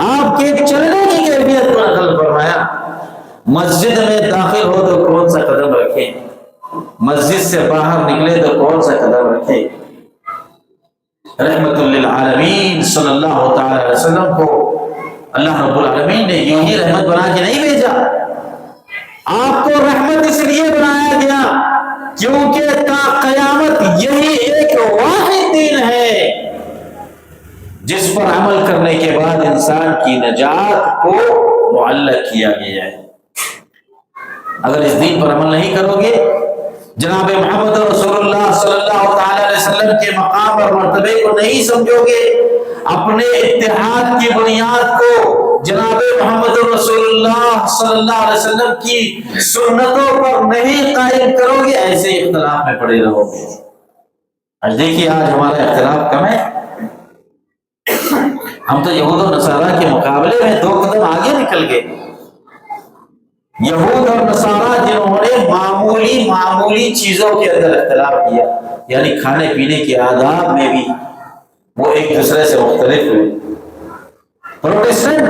[SPEAKER 1] آپ کے چلنے کی کیفیت کو نقل فرمایا۔ مسجد میں داخل ہو تو کون سا قدم رکھیں، مسجد سے باہر نکلے تو کون سا قدم رکھیں۔ رحمت للعالمین صلی اللہ تعالی علیہ وسلم کو اللہ رب العالمین نے یوں ہی رحمت بنا کے نہیں بھیجا، آپ کو رحمت اس لیے بنایا گیا کیونکہ تا قیامت یہی ایک واحد دین ہے جس پر عمل کرنے کے بعد انسان کی نجات کو معلق کیا گیا ہے۔ اگر اس دین پر عمل نہیں کرو گے، جناب محمد رسول اللہ صلی اللہ تعالی علیہ وسلم کے مقام اور مرتبے کو نہیں سمجھو گے، اپنے اتحاد کی بنیاد کو جناب محمد رسول اللہ صلی اللہ علیہ وسلم کی سنتوں پر نہیں قائم کرو گے، ایسے اختلاف میں پڑے رہو گے۔ آج دیکھیے، آج ہمارا اختلاف کم ہے، ہم تو یہود و نصارہ کے مقابلے میں 2 قدم آگے نکل گئے۔ یہود اور نصارہ جنہوں نے معمولی چیزوں کے اندر اختلاف کیا، یعنی کھانے پینے کے آداب میں بھی وہ ایک دوسرے سے مختلف ہوئے۔ پروٹسٹنٹ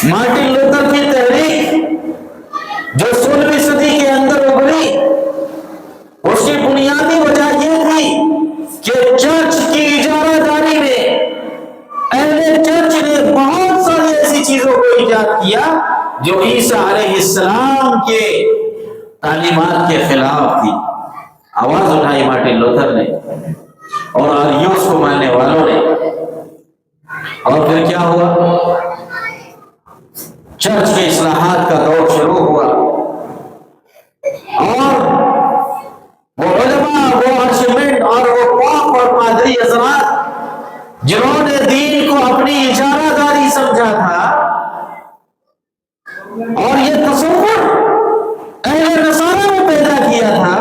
[SPEAKER 1] مارٹن لوتھر کی تحریک جو 16ویں صدی کے اندر ابھری، اس کی بنیادی وجہ یہ تھی کہ چرچ کی اجارہ داری میں اہل چرچ نے بہت ساری ایسی چیزوں کو ایجاد کیا جو عیسیٰ علیہ السلام کے تعلیمات کے خلاف تھی۔ آواز اٹھائی مارٹن لوتھر نے اور آریوس کو ماننے والوں نے، اور پھر کیا ہوا؟ چرچ کے اصلاحات کا دور شروع ہوا اور وہ علماء، وہ ارشمنٹ اور وہ پاپ اور پادری حضرات جنہوں نے دین کو اپنی اجارہ داری سمجھا تھا اور یہ تصور اہل نصارہ میں پیدا کیا تھا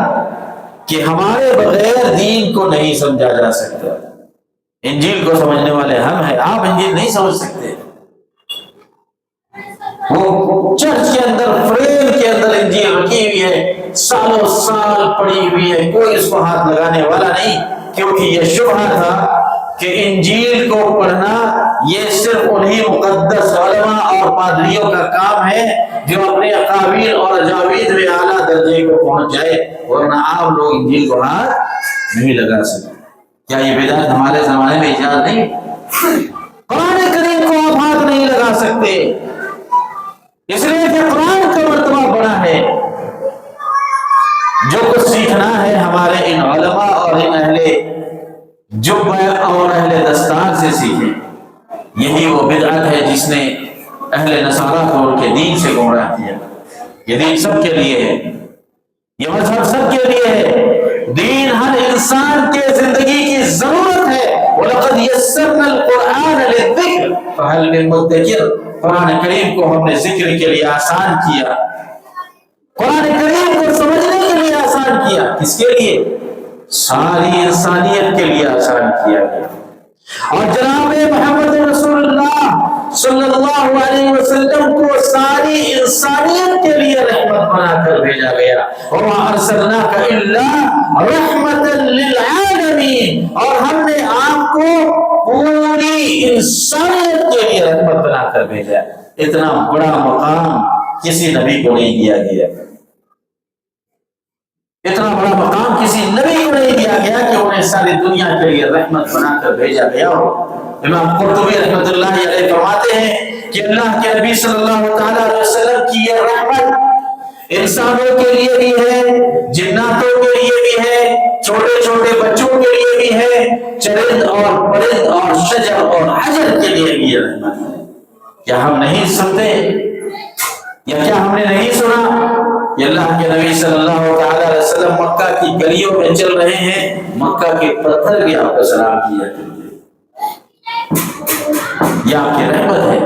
[SPEAKER 1] کہ ہمارے بغیر دین کو نہیں سمجھا جا سکتا، انجیل کو سمجھنے والے ہم ہیں، آپ انجیل نہیں سمجھ سکتے۔ وہ چرچ کے اندر، فریم کے اندر انجیل رکھی ہوئی ہے، سالوں سال پڑی ہوئی ہے، کوئی اس کو ہاتھ لگانے والا نہیں، کیونکہ یہ شبہہ تھا کہ انجیل کو پڑھنا یہ صرف انہی مقدس علماء اور پادریوں کا کام ہے جو اپنے اقاویل اور اجاوید میں اعلیٰ درجے کو پہنچ جائے، ورنہ آپ لوگ انجیل کو ہاتھ نہیں لگا سکتے۔ کیا یہ بدعت ہمارے زمانے میں ایجاد نہیں؟ قرآن کریم کو آپ ہاتھ نہیں لگا سکتے، اس لیے کہ قرآن کا مرتبہ بڑا ہے۔ جو کچھ سیکھنا ہے ہمارے ان علماء اور ان اہل جبہ اور اہل دستار سے سیکھیں۔ یہی وہ بدعت ہے جس نے اہل نصارہ کو ان کے دین سے گمراہ کیا۔ یہ دین سب کے لیے ہے، یہ مذہب سب کے لیے ہے، دین ہر انسان کے زندگی کی ضرورت ہے۔ وَلَقَدْ يَسَّرْنَا الْقُرْآنَ لِلذِّكْرِ فَهَلْ مِن مُدَّكِرٍ۔ قرآن کریم کو ہم نے ذکر کے لیے آسان کیا، قرآن کریم کو سمجھنے کے لیے آسان کیا۔ کس کے لیے؟ ساری انسانیت کے لیے آسان کیا گیا۔ اور جناب محمد رسول اللہ صلی اللہ علیہ وسلم کو ساری انسانیت کے لیے رحمت بنا کر بھیجا گیا۔ وَمَا أَرْسَلْنَاكَ إِلَّا رَحْمَةً لِلْعَالَمِينَ، اور ہم نے آپ کو پوری انسانیت کے لیے رحمت بنا کر بھیجا۔ اتنا بڑا مقام کسی نبی کو نہیں دیا گیا، اتنا بڑا مقام کسی نبی کو نہیں دیا گیا کہ انہیں ساری دنیا کے لیے رحمت بنا کر بھیجا گیا ہو۔ امام قرطبی رحمۃ اللہ علیہ فرماتے ہیں کہ اللہ کے نبی صلی اللہ تعالی علیہ وسلم کی یہ رحمت انسانوں کے لیے بھی ہے، جناتوں کے لیے بھی ہے، چھوٹے چھوٹے بچوں کے لیے بھی ہے، چرند اور پرند اور شجر اور حجر کے لیے بھی یہ رحمت ہے۔ کیا ہم نہیں سنتے یا کیا ہم نے نہیں سنا کہ اللہ کے نبی صلی اللہ تعالی علیہ وسلم مکہ کی گلیوں میں چل رہے ہیں، مکہ کے پتھر بھی آپ کو سلام کیا کرتے ہیں؟ یہ آپ کی رحمت ہے۔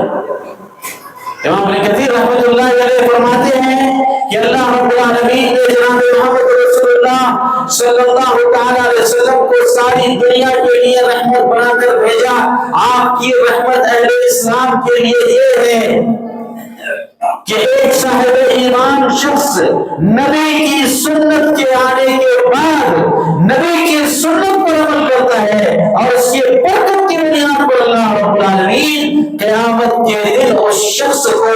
[SPEAKER 1] امام ابن کثیر رحمۃ اللہ علیہ فرماتے ہیں کہ اللہ رب العالمین نے جناب محمد رسول اللہ صلی اللہ تعالی علیہ وسلم کو ساری دنیا کے لیے رحمت بنا کر بھیجا۔ آپ کی رحمت اہل اسلام کے لیے یہ ہے کہ ایک صاحب ایمان شخص نبی کی سنت کے آنے کے بعد نبی کی سنت پر عمل کرتا ہے، اور اس کے برکت کی بنیاد پر اللہ رب العالمین قیامت کے دن اس شخص کو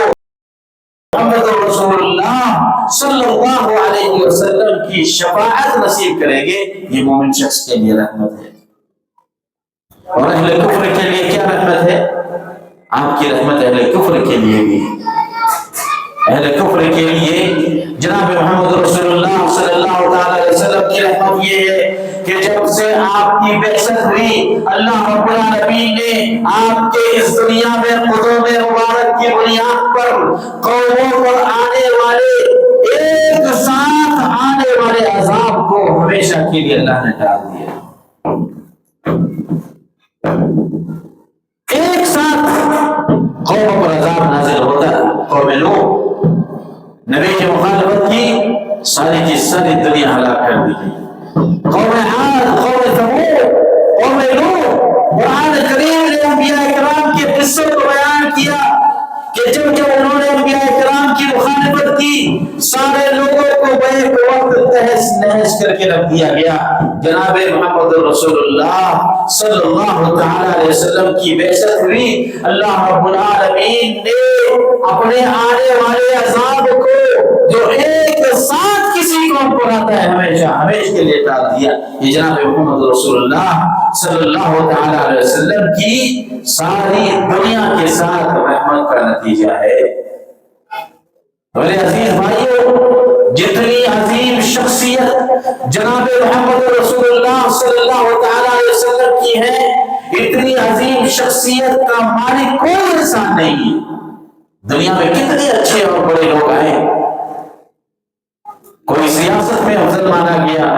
[SPEAKER 1] محمد رسول اللہ صلی اللہ علیہ وسلم کی شفاعت نصیب کریں گے۔ یہ مومن شخص کے لیے رحمت ہے۔ اور اہل کفر کے لیے کیا رحمت ہے؟ آپ کی رحمت اہل کفر کے لیے بھی ہے۔ اہل کفر کے لیے جناب محمد رسول اللہ صلی اللہ تعالی علیہ وسلم کی رحمت یہ ہے کہ جب سے آپ کی بعثت ہوئی، اللہ رب العالمین نے آپ کے اس دنیا میں قدوم مبارک کی بنیاد پر قوموں پر آنے والے ایک ساتھ آنے والے عذاب کو ہمیشہ کے لیے اللہ نے ٹال دیا۔ ایک ساتھ قوموں پر عذاب نازل ہوتا ہے۔ قوم لوط نبی کی مخالفت کی، ساری کی ساری دنیا ہلاک کر دی گئی۔ قوم عاد، قوم ثمود، قوم لوط، قرآن کریم نے انبیاء کرام کے قصوں کو بیان کیا کہ جب انہوں نے انبیاء کرام کی مخالفت کی، سارے لوگوں کو بیک وقت تہس نہس کر کے رکھ دیا گیا۔ جناب محمد رسول اللہ صلی اللہ تعالی علیہ وسلم کی بعثت ہوئی، اللہ رب العالمین نے اپنے آنے والے عذاب کو جو ایک ساتھ کسی قوم پر آتا ہے ہمیشہ ہمیشہ کے لیے ٹال دیا۔ یہ جناب محمد رسول اللہ صلی اللہ تعالی علیہ وسلم کی ساری دنیا کے ساتھ رحمت کا نتیجہ ہے۔ میرے عزیز بھائیوں، جتنی عظیم شخصیت جناب محمد رسول اللہ صلی اللہ تعالی علیہ وسلم کی ہے، اتنی عظیم شخصیت کا مالک کوئی انسان نہیں ہے۔ دنیا میں کتنے اچھے اور بڑے لوگ آئے، کوئی سیاست میں افضل مانا گیا،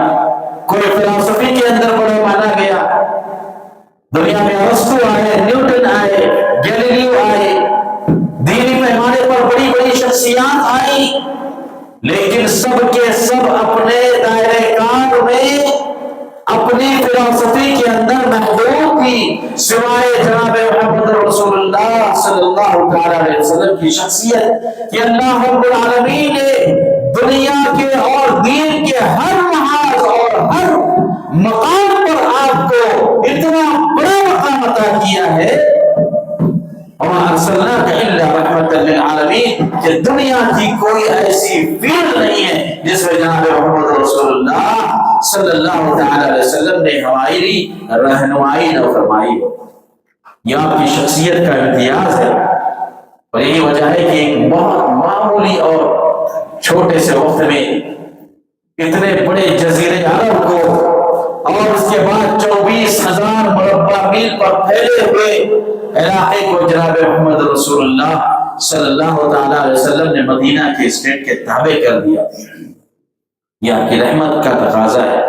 [SPEAKER 1] کوئی فلسفی کے اندر بڑا مانا گیا۔ دنیا میں ارسطو آئے، نیوٹن آئے، گیلیلیو آئے، دینی پیمانے پر بڑی بڑی شخصیات آئی، لیکن سب کے سب اپنے دائرے کار میں اپنی فلسفی کے اندر محدود تھی، سوائے جناب محمد رسول اللہ صلی اللہ تعالی علیہ وسلم کی شخصیت کہ اللہ رب العالمین نے دنیا کے اور دین کے ہر محاذ اور ہر مقام پر آپ کو اتنا بڑا مقام عطا کیا ہے۔ وَمَا أَرْسَلْنَاكَ إِلَّا رَحْمَةً کہ دنیا کی کوئی ایسی فیلڈ نہیں ہے جس میں جناب محمد رسول اللہ صلی اللہ تعالی علیہ وسلم نے ہماری رہنمائی نہ فرمائی ہو۔ یہ آپ کی شخصیت کا امتیاز ہے، اور یہی وجہ ہے کہ ایک بہت معمولی اور چھوٹے سے وقت میں اتنے بڑے جزیرے عرب کو اور اس کے بعد 24,000 مربع میل پر پھیلے ہوئے علاقے کو جناب محمد رسول اللہ صلی اللہ تعالی علیہ وسلم نے مدینہ کے اسٹیٹ کے تابع کر دیا۔ یہ آپ کی رحمت کا تقاضا ہے۔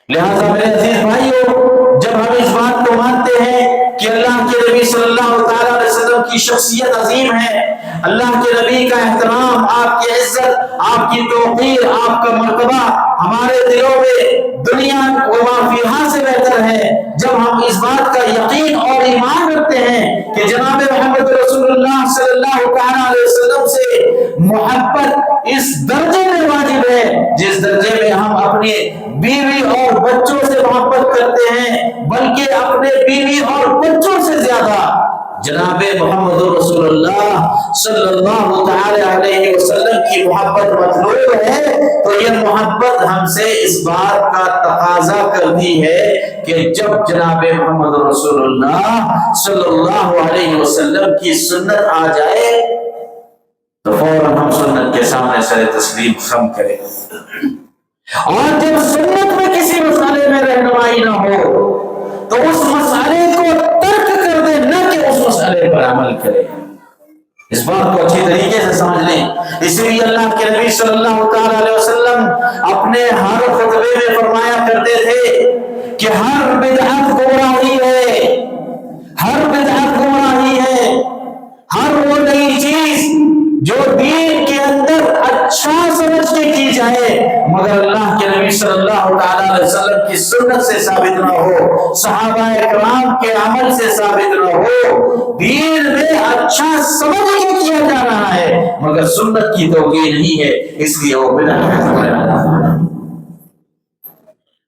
[SPEAKER 1] لہذا میرے عزیز بھائیو، جب ہم اس بات کو مانتے ہیں کہ اللہ کے نبی صلی اللہ تعالی علیہ وسلم کی شخصیت عظیم ہے، اللہ کے نبی کا احترام، آپ کی عزت، آپ کی توقیر، آپ کا مرتبہ ہمارے دلوں میں دنیا و ما فیہا سے بہتر ہے، جب ہم اس بات کا یقین اور ایمان رکھتے ہیں کہ جناب محمد رسول اللہ صلی اللہ تعالی علیہ وسلم سے محبت اس درجے میں واجب ہے جس درجے میں ہم اپنے بیوی اور بچوں سے محبت کرتے ہیں، بلکہ اپنے بیوی اور بچوں سے زیادہ جناب محمد رسول اللہ صلی اللہ تعالی علیہ وسلم کی محبت مطلوب ہے، تو یہ محبت ہم سے اس بات کا تقاضا کرتی ہے کہ جب جناب محمد رسول اللہ صلی اللہ علیہ وسلم کی سنت آ جائے تو فوراً ہم سنت کے سامنے سر تسلیم خم کریں، اور جب سنت میں کسی مسئلے میں رہنمائی نہ ہو تو اس مسئلے کو ترک کر دیں، نہ کہ اس مسئلے پر عمل کریں۔ اس بات کو اچھی طریقے سے سمجھ لیں۔ اس لیے اللہ کے نبی صلی اللہ تعالی علیہ وسلم اپنے ہر خطبے میں فرمایا کرتے تھے کہ ہر بدعت گمراہی ہے، ہر بدعت گمراہی ہے، ہر وہ نئی چیز جو دین کے اندر اچھا سمجھ کے کی جائے مگر اللہ کے نبی صلی اللہ تعالی علیہ وسلم کی سنت سے ثابت نہ ہو، صحابہ کرام کے عمل سے ثابت نہ ہو، دین میں اچھا سمجھ کے کیا جا رہا ہے مگر سنت کی توقیر نہیں ہے، اس لیے وہ بدعت ہے۔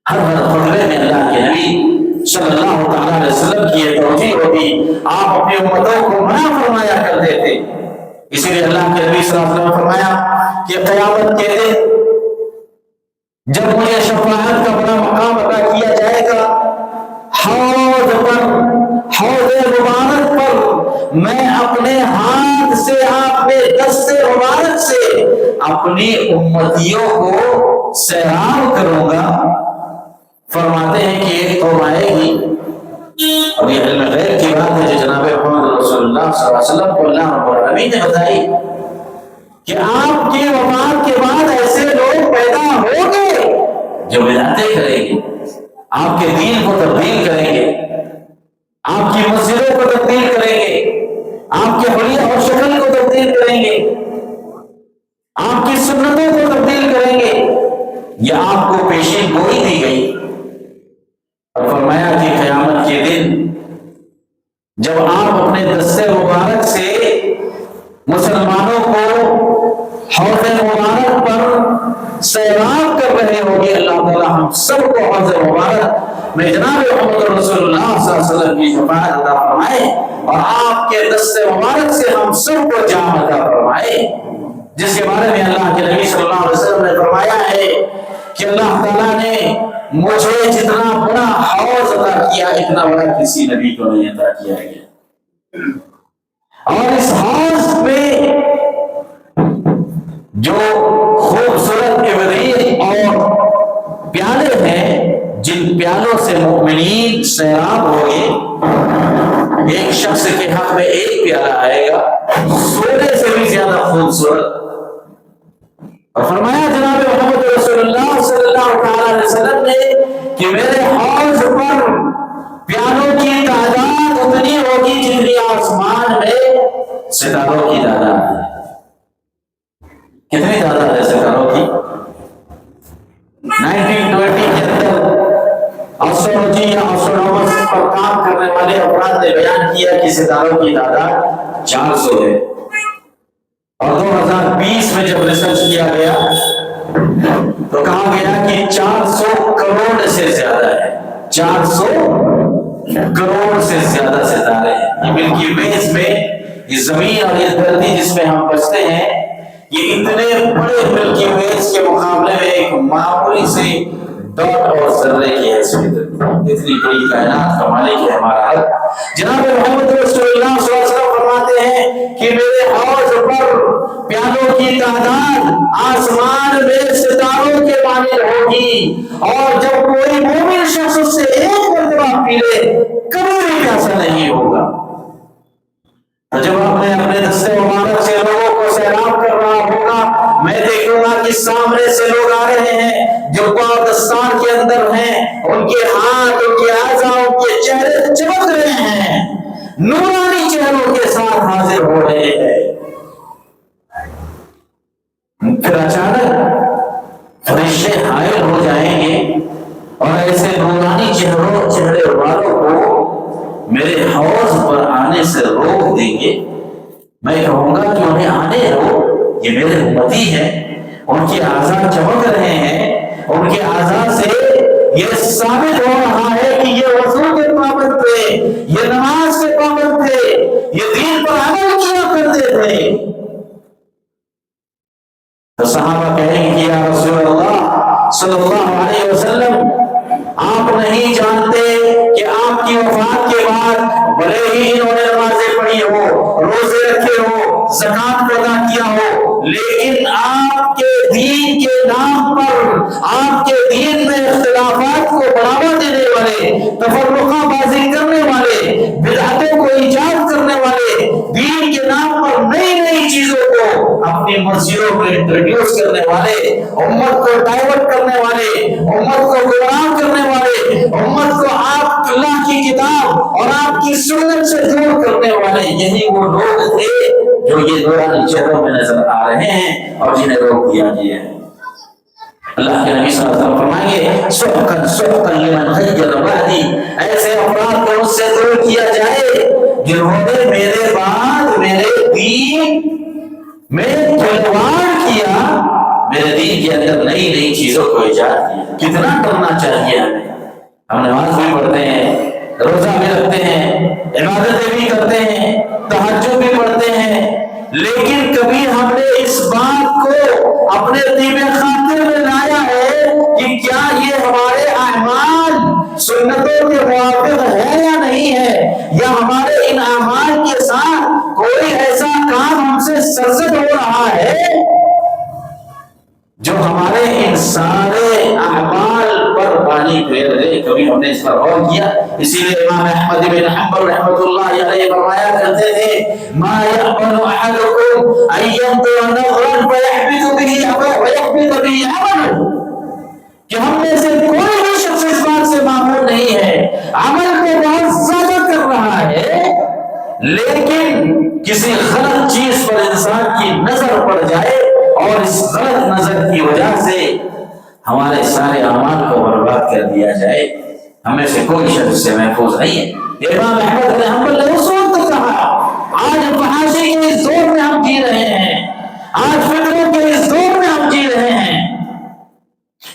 [SPEAKER 1] ہر خطبے میں اللہ کے نبی صلی اللہ تعالی علیہ وسلم کی یہ توجیہ ہوتی، آپ اپنی امتوں کو منع فرمایا کرتے تھے۔ اسی لیے اللہ کے نبی صلی اللہ علیہ وسلم نے فرمایا کہ قیامت کے دن جب مجھے شفاعت کا بڑا مقام عطا کیا جائے گا، حوض پر، حوض مبارک پر میں اپنے ہاتھ سے، اپنے دست مبارک سے اپنی امتیوں کو سیراب کروں گا۔ فرماتے ہیں کہ ایک قوم آئے گی، اور یہ علم غیب کی بات ہے جو جناب محمد رسول اللہ صلی اللہ علیہ وسلم کو اللہ رب العالمین نے بتائی کہ آپ کی وفات کے بعد ایسے لوگ پیدا ہوں گے جو بدعتیں کریں گے، آپ کے دین کو تبدیل کریں گے، آپ کی مسجدوں کو تبدیل کریں گے، آپ کے حلیہ اور شکل کو تبدیل کریں گے، آپ کی سنتوں کو تبدیل کریں گے۔ یہ آپ کو پیشین گوئی دی گئی، اور فرمایا کہ قیامت کے دن جب آپ اپنے دست مبارک سے مسلمانوں کو حوض مبارک پر سیراب کر رہے ہوں گے، اللہ تعالی ہم سب کو حوض مبارک میں جناب محمد رسول اللہ صلی اللہ علیہ وسلم کی شفاعت عطا فرمائے، اور آپ کے دست مبارک سے ہم سب کو جام عطا فرمائے، جس کے بارے میں اللہ کے نبی صلی اللہ علیہ وسلم نے فرمایا ہے کہ اللہ تعالیٰ نے مجھے جتنا بڑا حوض عطا کیا اتنا بڑا کسی نبی کو نہیں عطا کیا گیا، اور اس حوض میں جو خوبصورت ابریق اور پیالے ہیں جن پیالوں سے مومنین سیراب ہوگے، ایک شخص کے حق میں ایک پیالہ آئے گا سونے سے بھی زیادہ خوبصورت، اور فرمایا جناب محمد رسول اللہ صلی اللہ علیہ وسلم نے کہ میرے حوض پر پیالوں کی تعداد اتنی ہوگی جتنی آسمان میں ستاروں کی تعداد ہے۔ کتنی تعداد ہے ستاروں کی؟ 1920 کے اندر ایسٹرولوجی یا ایسٹرونومرز پر کام کرنے والے افراد نے بیان کیا کہ ستاروں کی تعداد 400 ہے، اور 2020 میں جب ریسرچ کیا گیا تو کہا گیا کہ 400 کروڑ سے زیادہ ہے، 400 کروڑ سے زیادہ ستارے ہیں۔ ملکی ویز میں یہ زمین اور یہ دھرتی جس میں ہم بستے ہیں، یہ اتنے بڑے ملکی ویز کے مقابلے میں ایک معمولی سے ڈاٹ اور ذرے کی حیثیت ہے۔ اتنی بڑی کائنات کا مالک ہے ہمارا رب۔ جناب محمد رسول اللہ صلی اللہ علیہ وسلم فرماتے ہیں کہ میرے حوض پر پیالوں کی تعداد آسمان میں ستاروں کے مانند ہوگی، اور جب کوئی مومن شخص اس سے ایک مرتبہ پی لے کبھی بھی پیاسا نہیں ہوگا۔ تو جب آپ نے اپنے دستے مبارک سے لوگوں کو سیراب کر رہا ہوگا، میں دیکھوں گا کہ سامنے سے لوگ آ رہے ہیں جو دستار کے اندر ہیں، ان کے ہاتھ، ان کے اعضاء، ان کے چہرے چمک رہے ہیں، نورانی چہروں کے ساتھ حاضر ہو رہے ہیں۔ پھر اچانک فرشتے حائل ہو جائیں گے اور ایسے نورانی چہرے والوں کو میرے حوض پر آنے سے روک دیں گے۔ میں کہوں گا کہ انہیں آنے دو، یہ میرے امتی ہیں، ان کے اعضاء چمک رہے ہیں، ان کے اعضاء سے یہ ثابت ہو رہا ہے کہ یہ وضو کے پابند تھے، یہ نماز کے پابند تھے، یہ دین پر عمل کیا کرتے تھے۔ تو صحابہ کہیں گے کہ یا رسول اللہ صلی اللہ علیہ وسلم، آپ نہیں جانتے کہ آپ کی وفات کے بعد بھلے ہی انہوں نے نمازیں پڑھی ہو، روزے رکھے ہو، زکات ادا کیا ہو، لیکن آپ کے دین کے نام پر، آپ کے دین میں اختلافات کو بڑھاوا دینے والے، تفرقہ بازی کرنے والے، بدعتوں کو ایجاد کرنے والے، دین کے نام پر نئی نئی چیزوں کو اپنی مسجدوں میں انٹروڈیوس کرنے والے، امت کو ڈائیورٹ کرنے والے، امت کو گمراہ کرنے والے، امت کو آپ اللہ کی کتاب اور آپ کی سنت سے دور کرنے والے، یہی وہ لوگ تھے جو یہ نورانی چہروں میں نظر آ رہے ہیں اور جنہیں روک دیا گیا ہے۔ اللہ کے نبی صلی اللہ علیہ وسلم فرمائیں گے سحقا سحقا لمن غیر بعدی، ایسے افراد کو اس سے دور کیا جائے جنہوں نے میرے بعد میرے دین میں کھلواڑ کیا، میرے دین کے اندر نئی نئی چیزوں کو ایجاد کیا۔ کتنا کرنا چاہیے ہمیں؟ ہم نماز بھی پڑھتے ہیں، روزہ بھی رکھتے ہیں، عبادتیں بھی کرتے ہیں، تہجد بھی پڑھتے ہیں، لیکن کبھی ہم نے اس بات کو اپنے طیب خاطر میں لایا ہے کہ کیا یہ ہمارے اعمال سنتوں کے موافق ہے یا نہیں ہے، یا ہمارے ان اعمال کے ساتھ کوئی ایسا کام ہم سے سرزد ہو رہا ہے جو ہمارے ان سارے اعمال پر پانی پھیر دے۔ کبھی ہم نے اس پر غور کیا؟ اسی لیے امام احمد بن حنبل رحمۃ اللہ علیہ فرمایا کرتے تھے ما يأمن احدكم ان ينظر نظرا فيحبط به عمله، کہ ہم میں سے کوئی بھی شخص اس بات سے معمول نہیں ہے، عمل کو بہت زیادہ کر رہا ہے، لیکن کسی غلط چیز پر انسان کی نظر پڑ جائے اور اس غلط نظر کی وجہ سے ہمارے سارے اعمال کو برباد کر دیا جائے، ہمیں سے کوئی شخص سے محفوظ نہیں ہے۔ امام احمد بن حنبل نے اس وقت کہا، آج فحاشی کے اس دور میں ہم جی رہے ہیں، آج فکروں کے اس دور میں ہم جی رہے ہیں۔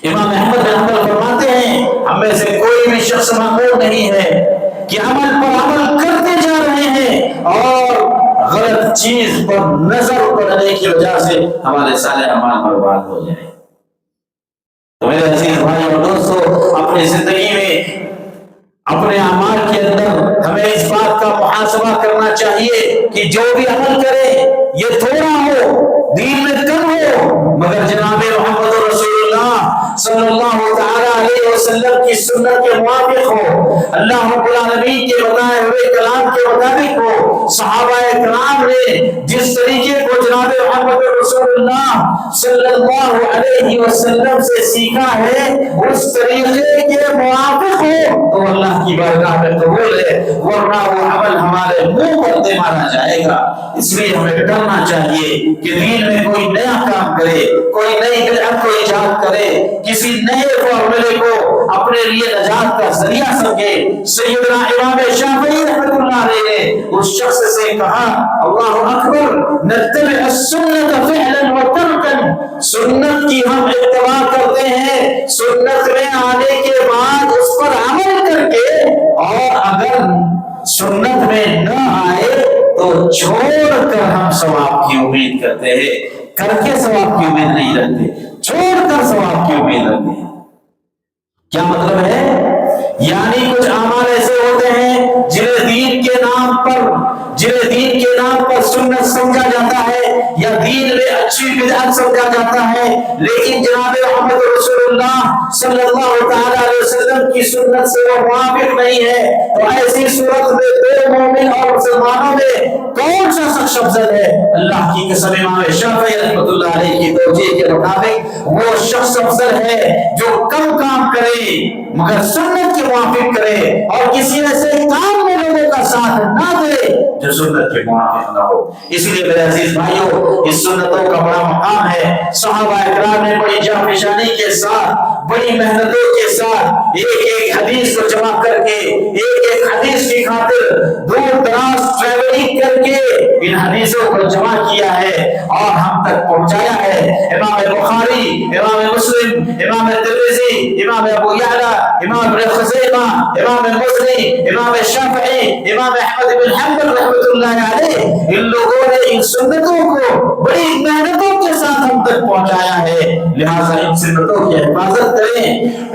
[SPEAKER 1] امام احمد بن حنبل فرماتے ہیں ہم میں سے کوئی بھی شخص معمول نہیں ہے کہ عمل پر عمل کرتے جا رہے ہیں اور غلط چیز پر نظر پڑنے کی وجہ سے ہمارے سارے اعمال برباد ہو جائیں۔ تو میرے عزیز بھائی اور دوستو، اپنی زندگی میں اپنے اعمال کے اندر ہمیں اس بات کا محاسبہ کرنا چاہیے کہ جو بھی عمل کرے یہ تھوڑا ہو، دین میں کم ہو، مگر جناب محمد رسول اللہ صلی اللہ تعالی علیہ وسلم کی سنت کے موافق ہو، اللہ رب العالمین کے بتائے ہوئے کلام کے مطابق ہو۔ صحابہ کرام نے جس طریقے کو جناب محمد رسول اللہ صلی اللہ علیہ وسلم سے سیکھا ہے اس طریقے کے موافق ہو تو اللہ کی بارگاہ میں قبول ہے، ورنہ وہ عمل ہمارے منہ پر دے مارا جائے گا۔ اس لیے ہمیں ڈرنا چاہیے کہ دین میں کوئی نیا کام کرے، کوئی نئی بدعت کو ایجاد کرے، کسی نئے فارمولے کو اپنے لیے نجات کا ذریعہ سمجھے۔ سیدنا امام شافعی رحمۃ اللہ علیہ نے اس شخص سے کہا اللہ اکبر نتبع السنت فعلا و ترکا، سنت کی ہم اتباع کرتے ہیں، سنت میں آنے کے بعد اس پر عمل کر کے، اور اگر سنت میں نہ آئے تو چھوڑ کر ہم ثواب کی امید کرتے ہیں، کر کے ثواب کی امید نہیں رکھتے، چھوڑ کر ثواب کی امید رکھتے ہیں۔ کیا مطلب ہے؟ یعنی کچھ اعمال ایسے ہوتے ہیں جنہیں دین کے نام پر سنت سمجھا جاتا ہے یا دین میں اچھی بدعت سمجھا جاتا ہے، لیکن جناب محمد رسول اللہ صلی اللہ تعالی علیہ وسلم کی سنت سے وہ موافق نہیں ہے، تو ایسی صورت میں دو مومن اور مسلمانوں میں کون سا شخص افضل ہے؟ اللہ کی قسم امام شافعی رحمۃ اللہ علیہ کی توجیہ کے مطابق وہ شخص افضل ہے جو کم کام کرے مگر سنت کے موافق کرے اور کسی ایسے کام میں لوگوں کا ساتھ نہ دے جو سنت کے موافق نہ ہو۔ اس لیے میرے عزیز بھائیوں، اس سنتوں کا بڑا مقام ہے۔ صحابہ اکرام نے بڑی جانفشانی کے ساتھ، بڑی محنتوں کے ساتھ ایک ایک حدیث کو جمع کر کے، ایک ایک حدیث کی خاطر دور دراز ٹریولنگ کر کے ان حدیثوں کو جمع کیا ہے اور ہم تک پہنچایا ہے۔ امام بخاری، امام مسلم، امام ترمذی، امام ابو یعلا، امام ابن خزیمہ، امام مزنی، امام شافعی، امام احمد بن حنبل رحمۃ اللہ علیہ، ان لوگوں نے ان سنتوں کو بڑی محنتوں کے ساتھ ہم تک پہنچایا ہے۔ لہٰذا ان سنتوں کی حفاظت کریں،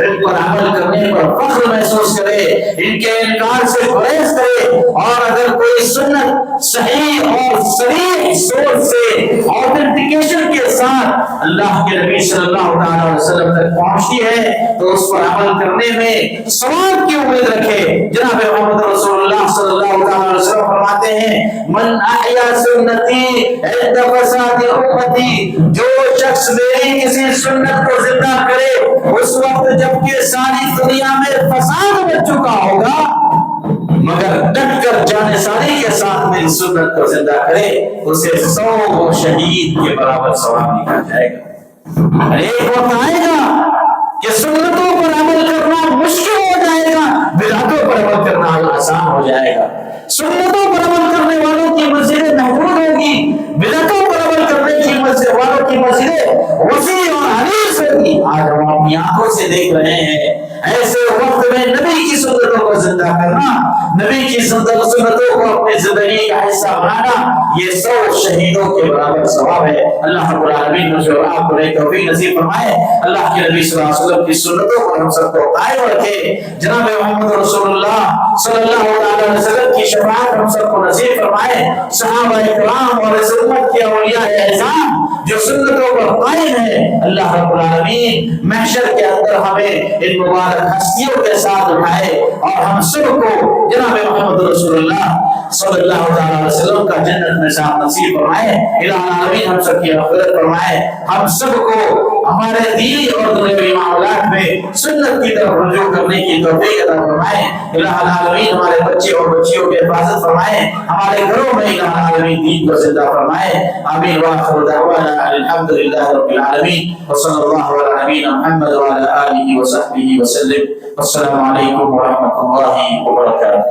[SPEAKER 1] ان پر عمل کرنے پر فخر محسوس کریں، ان کے انکار سے پرہیز کریں، اور اگر کوئی سنت صحیح اور صریح سوچ سے آتھینٹیکیشن کے ساتھ اللہ کے نبی صلی اللہ علیہ وسلم تک پہنچتی ہے تو اس پر عمل کرنے میں ثواب کی امید رکھے۔ جناب محمد رسول اللہ صلی اللہ علیہ وسلم فرماتے ہیں من احیا سنتی عند فساد امتی، جو شخص میری کسی سنت کو زندہ کرے اس وقت جبکہ ساری دنیا میں فساد مچ چکا ہوگا مگر ڈٹ کر جانے ساری کے ساتھ میری سنت کو زندہ کرے، اسے 100 شہید کے برابر ثواب لکھا جائے گا۔ ایک وقت آئے گا کہ سنتوں پر عمل کرنا مشکل ہو جائے گا، بدعتوں پر عمل کرنا آسان ہو جائے گا۔ سنتوں پر عمل کرنے والوں کی منزلیں محدود ہوگی، بدعتوں پر عمل کرنے کی والوں کی منزلیں وسیع اور عریض ہوگی۔ آج ہم اپنی آنکھوں سے دیکھ رہے ہیں ایسے وقت میں نبی کی سنتوں کو زندہ کرنا، نبی کی سنتوں کو اپنی زندگی کا حصہ بنانا، یہ 100 شہیدوں کے برابر ثواب ہے۔ اللہ رب العالمین مجھے اور آپ کو توفیق نصیب فرمائے، اللہ کے نبی صلی اللہ علیہ وسلم کی سنتوں پر ہم سب کو قائم رکھے، جناب محمد رسول اللہ صلی اللہ علیہ وسلم کی شفاعت ہم سب کو نصیب فرمائے۔ صحابہ اکرام اور اس امت کے اولیاء اعظام جو سنتوں پر قائم ہے، اللہ رب العالمین محشر کے اندر ہمیں ان مبارک ہستیوں کے ساتھ اٹھائے اور ہم سب کو جناب محمد رسول اللہ صلی اللہ علیہ وسلم کا جنت میں ساتھ نصیب فرمائے۔ الہ العالمین ہم سب کی مغفرت فرمائے، ہم سب کو ہمارے دینی اور دنیاوی معاملات میں سنت کی طرف رجوع کرنے کی توفیق عطا فرمائے۔ الہ العالمین ہمارے بچے اور بچیوں کی حفاظت فرمائے، ہمارے گھروں میں الہ العالمین دین کو زندہ فرمائے۔ آمین وآخر دعوانا الحمدللہ رب العالمین وصلی اللہ علی نبینا محمد وعلی آلہ وصحبہ وسلم۔ السلام علیکم ورحمۃ اللہ وبرکاتہ۔